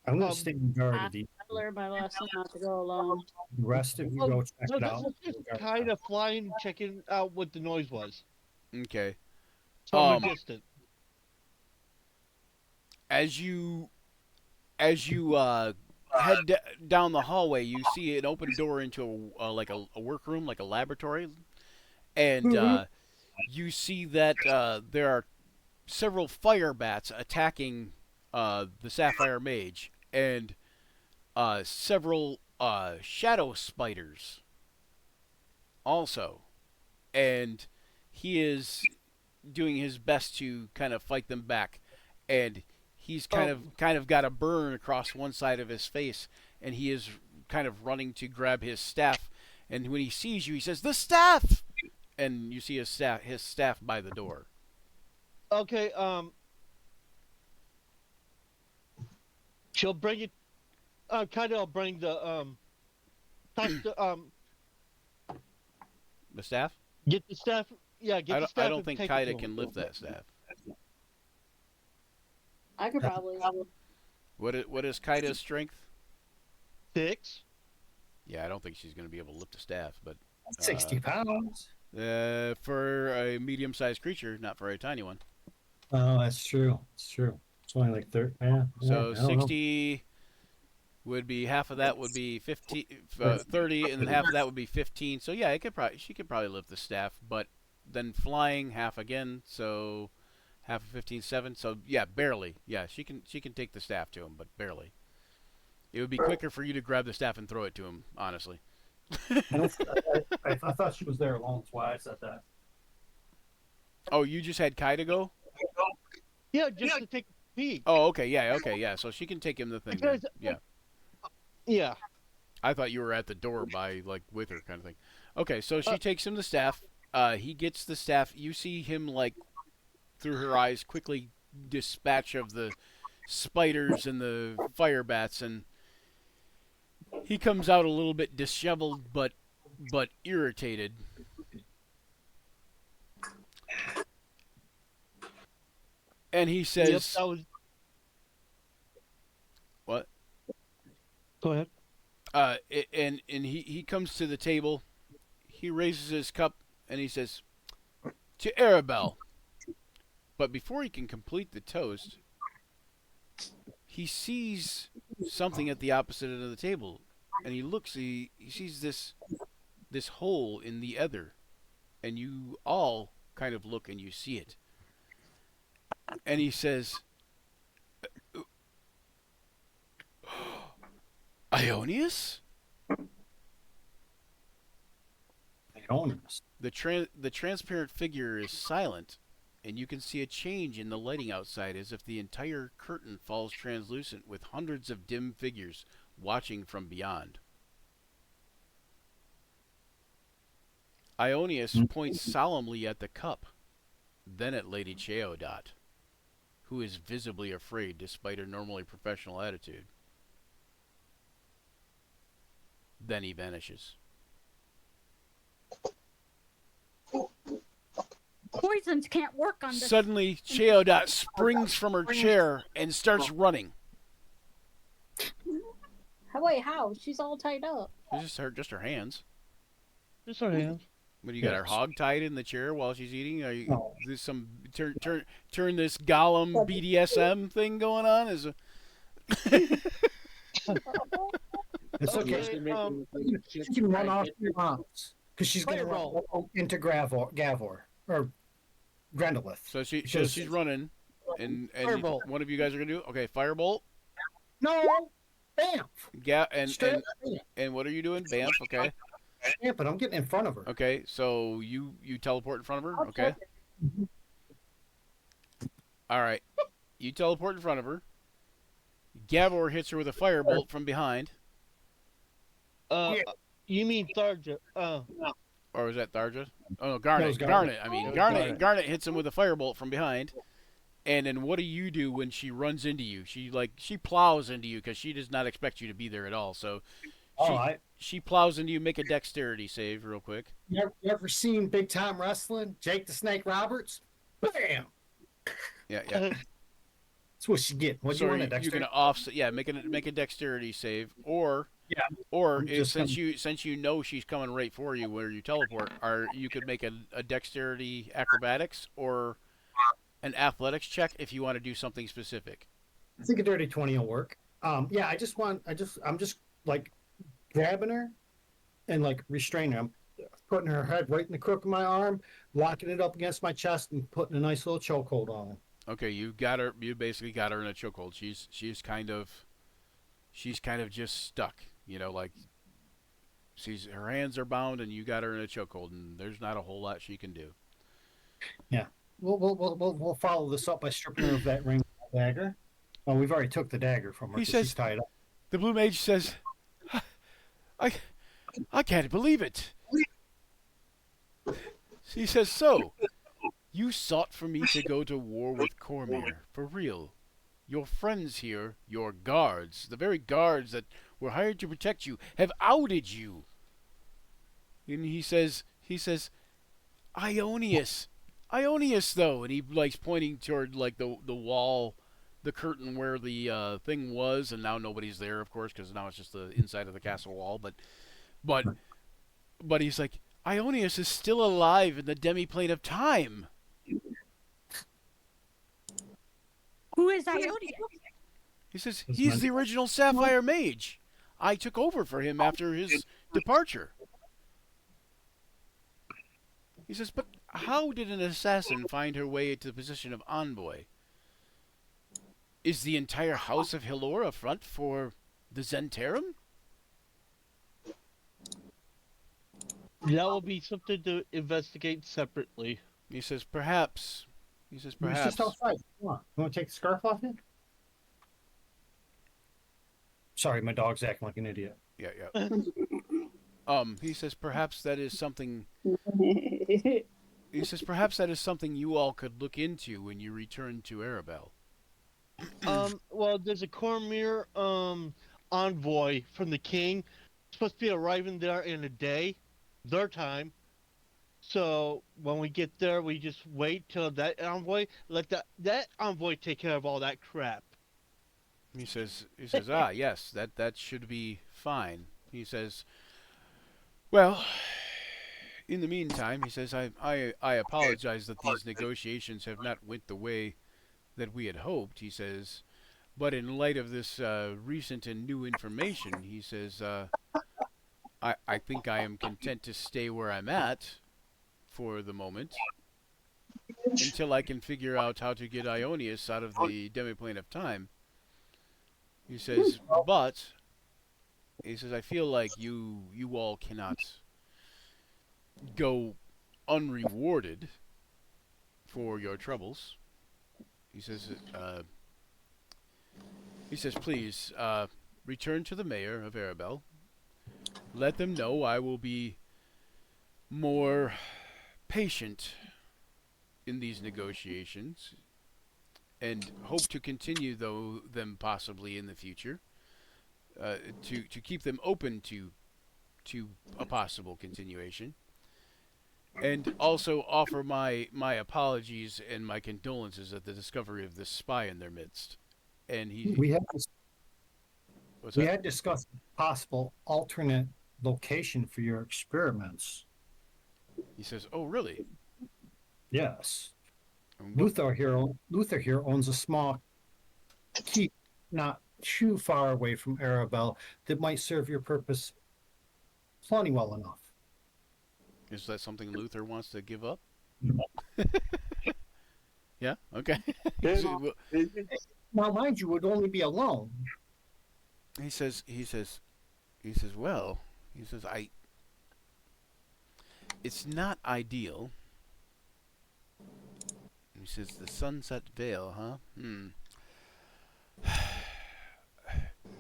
I'm going to stay in guard of I learned my lesson not to go alone. the rest of you go check it out. Just kind of flying, checking out what the noise was Okay. from a distance. As you head down the hallway, you see an open door into a workroom, like a laboratory, and you see that there are several fire bats attacking the Sapphire Mage, and several shadow spiders also, and he is doing his best to kind of fight them back, and he's kind of got a burn across one side of his face, and he is kind of running to grab his staff, and when he sees you, he says, "The staff!" And you see his staff by the door. Okay, she'll bring it. Kind of bring the touch the The staff? get the staff. Yeah, get the staff. I don't and think take it to Kaida him. can lift that staff. I could probably. What is Kaida's strength? 6. Yeah, I don't think she's going to be able to lift a staff, but 60 pounds. for a medium-sized creature, not for a tiny one. Oh, that's true. It's true. It's only like 30. Yeah. So I don't know. 60 would be half of that would be 15, 30, and then half of that would be 15. So yeah, she could probably lift the staff, but then flying half again, so half of 15, 7. So yeah, barely. Yeah, she can take the staff to him, but barely. It would be quicker for you to grab the staff and throw it to him, honestly. I thought she was there alone. That's why I said that. Oh, you just had Kaida go? Yeah, just to take a peek. Oh, okay, yeah. So she can take him the thing. Because- Yeah. Yeah. I thought you were at the door by with her kind of thing. Okay, so she takes him the staff. He gets the staff. You see him through her eyes quickly dispatch of the spiders and the fire bats, and he comes out a little bit disheveled but irritated. And he says, Yep, that was... What? Go ahead. And he comes to the table. He raises his cup and he says, "To Arabelle." But before he can complete the toast, he sees something at the opposite end of the table, and he looks. He sees this hole in the ether, and you all kind of look and you see it. And he says, "Ionius?" Ionius. The transparent figure is silent, and you can see a change in the lighting outside as if the entire curtain falls translucent with hundreds of dim figures watching from beyond. Ionius points solemnly at the cup, then at Lady Cheodot, who is visibly afraid despite her normally professional attitude. Then he vanishes. Poisons can't work on this. Suddenly, Cheodot springs from her chair and starts running. Wait, how? She's all tied up. It's just her hands. Just her hands. What, you got her hog tied in the chair while she's eating? Are you No. there's some turn this Gollum BDSM thing going on? It's okay. She can run off your moms because she's going to roll into Gavor or Grendolith. So Because- she's running, and Firebolt. one of you guys are gonna do okay. Firebolt, No, bam, straight up, and what are you doing? Bamf. Okay. yeah, but I'm getting in front of her. Okay. So you teleport in front of her. Okay. All right. You teleport in front of her. Gavor hits her with a firebolt from behind. Yeah. You mean Tharja? Or was that Tharja? Oh no, Garnet. That was Garnet. I mean, That was Garnet. Garnet. Hits him with a firebolt from behind. And then what do you do when she runs into you? She plows into you because she does not expect you to be there at all. So she plows into you. Make a dexterity save real quick. You ever seen Big Time Wrestling? Jake the Snake Roberts? Bam! Yeah. That's what she get. What do So you want a you're dexterity? gonna offset. Yeah, make a dexterity save. Or I'm just since you know she's coming right for you where you teleport, you could make a dexterity acrobatics or an athletics check if you want to do something specific. I think a dirty 20 will work. I'm just like grabbing her and like restraining her. I'm putting her head right in the crook of my arm, locking it up against my chest, and putting a nice little chokehold on her. Okay, you got her. You basically got her in a chokehold. She's kind of just stuck. You know, like her hands are bound and you got her in a chokehold, and there's not a whole lot she can do. Yeah. We'll follow this up by stripping her of that ring dagger. Well, we've already took the dagger from her He because says, she's tied up. the Blue Mage says, I, I can't believe it. He says, so, you sought for me to go to war with Cormyr, for real. Your friends here, your guards, the very guards that were hired to protect you, have outed you. And he says, Ionius, though, and he likes pointing toward like the wall, the curtain where the thing was, and now nobody's there, of course, because now it's just the inside of the castle wall. But he's like, Ionius is still alive in the demi-plane of time. Who is Iodius? He says he's the original Sapphire Mage. I took over for him after his departure. He says, but how did an assassin find her way to the position of envoy? Is the entire house of Hilor a front for the Zentarum? That will be something to investigate separately. He says, perhaps. It's just outside. Come on. You want to take the scarf off it? Sorry, my dog's acting like an idiot. Yeah. He says, perhaps that is something... He says, perhaps that is something you all could look into when you return to Arabelle. Well, there's a Cormyr, envoy from the king. Supposed to be arriving there in a day, their time. So when we get there, we just wait till that envoy, let that envoy take care of all that crap. He says, yes, that should be fine. He says, well, in the meantime, he says, I apologize that these negotiations have not went the way that we had hoped, he says, but in light of this recent and new information, he says, I think I am content to stay where I'm at for the moment until I can figure out how to get Ionius out of the demiplane of time. He says, but he says, I feel like you all cannot go unrewarded for your troubles. He says, please return to the mayor of Arabelle. Let them know I will be more patient in these negotiations and hope to continue them possibly in the future, to keep them open to a possible continuation, and also offer my apologies and my condolences at the discovery of this spy in their midst. And We had discussed possible alternate location for your experiments. He says, "Oh, really?" Yes. Luther here owns a small keep not too far away from Arabelle that might serve your purpose plenty well enough. Is that something Luther wants to give up? Yeah. Okay. Now, mind you, would only be alone. He says, well, it's not ideal. He says, the Sunset Vale, huh?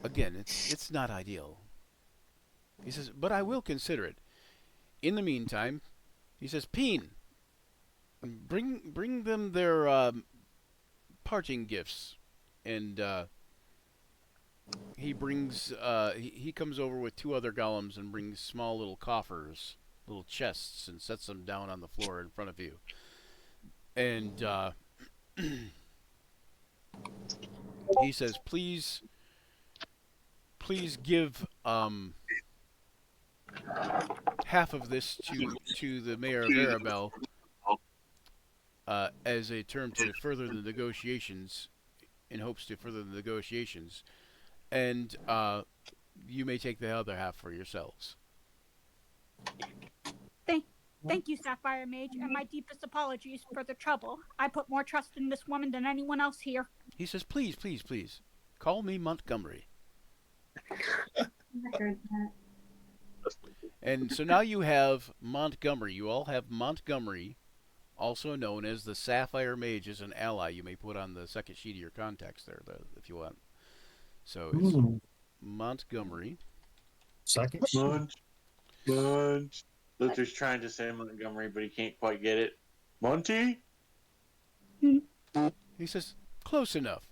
Again, it's not ideal. He says, but I will consider it. In the meantime, he says, Peen, bring them their parting gifts. And he brings he comes over with two other golems and brings small little coffers, little chests, and sets them down on the floor in front of you. And he says, please give half of this to the mayor of Arabelle as a term to further the negotiations, in hopes to further the negotiations, and you may take the other half for yourselves. Thank you, Sapphire Mage, and my deepest apologies for the trouble. I put more trust in this woman than anyone else here. He says, please, call me Montgomery. I heard that. And so now you have Montgomery. You all have Montgomery, also known as the Sapphire Mage, as an ally. You may put on the second sheet of your contacts there, if you want. So it's Montgomery. Second sheet. Munch. Luther's trying to say Montgomery, but he can't quite get it. Monty? He says, close enough.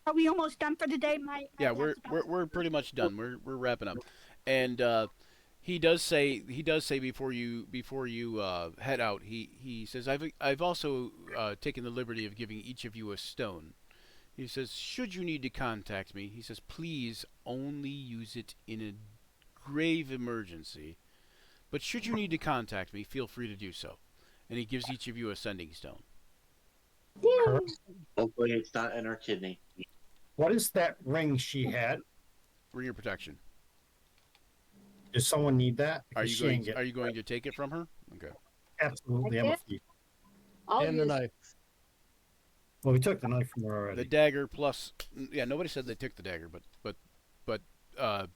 Are we almost done for the day? Yeah, we're pretty much done. We're wrapping up, and he does say before you head out, he says I've also taken the liberty of giving each of you a stone. He says, should you need to contact me, he says, please only use it in a grave emergency. But should you need to contact me, feel free to do so. And he gives each of you a sending stone. Hopefully it's not in her kidney. What is that ring she had? Ring of protection. Does someone need that? Are Because you she going? ain't getting Are you going to take it from her? Okay. absolutely. I'm a thief. I'll And the use knife. Well, we took the knife from her The already. dagger plus, yeah. Nobody said they took the dagger, but the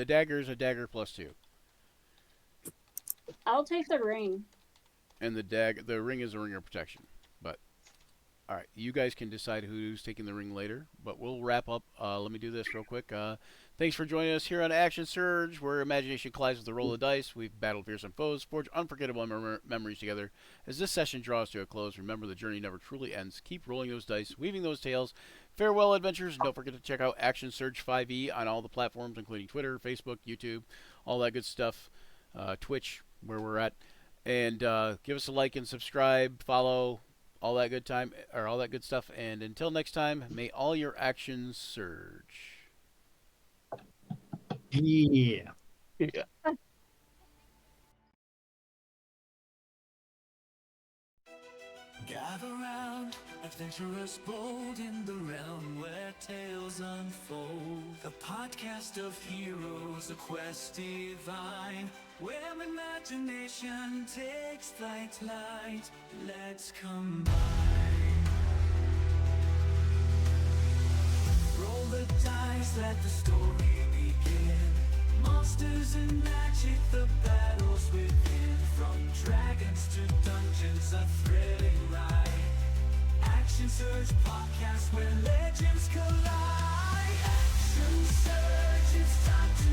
dagger is a dagger plus 2, I'll take the ring. and the ring is a ring of protection. But all right, you guys can decide who's taking the ring later. But we'll wrap up. Let me do this real quick. Thanks for joining us here on Action Surge, where imagination collides with the roll of dice. We've battled fearsome foes, forged unforgettable memories together. As this session draws to a close, remember the journey never truly ends. Keep rolling those dice, weaving those tales. Farewell, adventurers, and don't forget to check out Action Surge 5e on all the platforms, including Twitter, Facebook, YouTube, all that good stuff. Twitch, where we're at, and give us a like and subscribe, follow, all that good stuff. And until next time, may all your actions surge. Yeah. Yeah. Gather round, adventurers bold in the realm where tales unfold. The podcast of heroes, a quest divine, where imagination takes flight. Let's combine. Roll the dice, let the story begin. Monsters and magic, the battles within. From dragons to dungeons, a thrilling ride. Action Surge podcast where legends collide. Action Surge, it's time to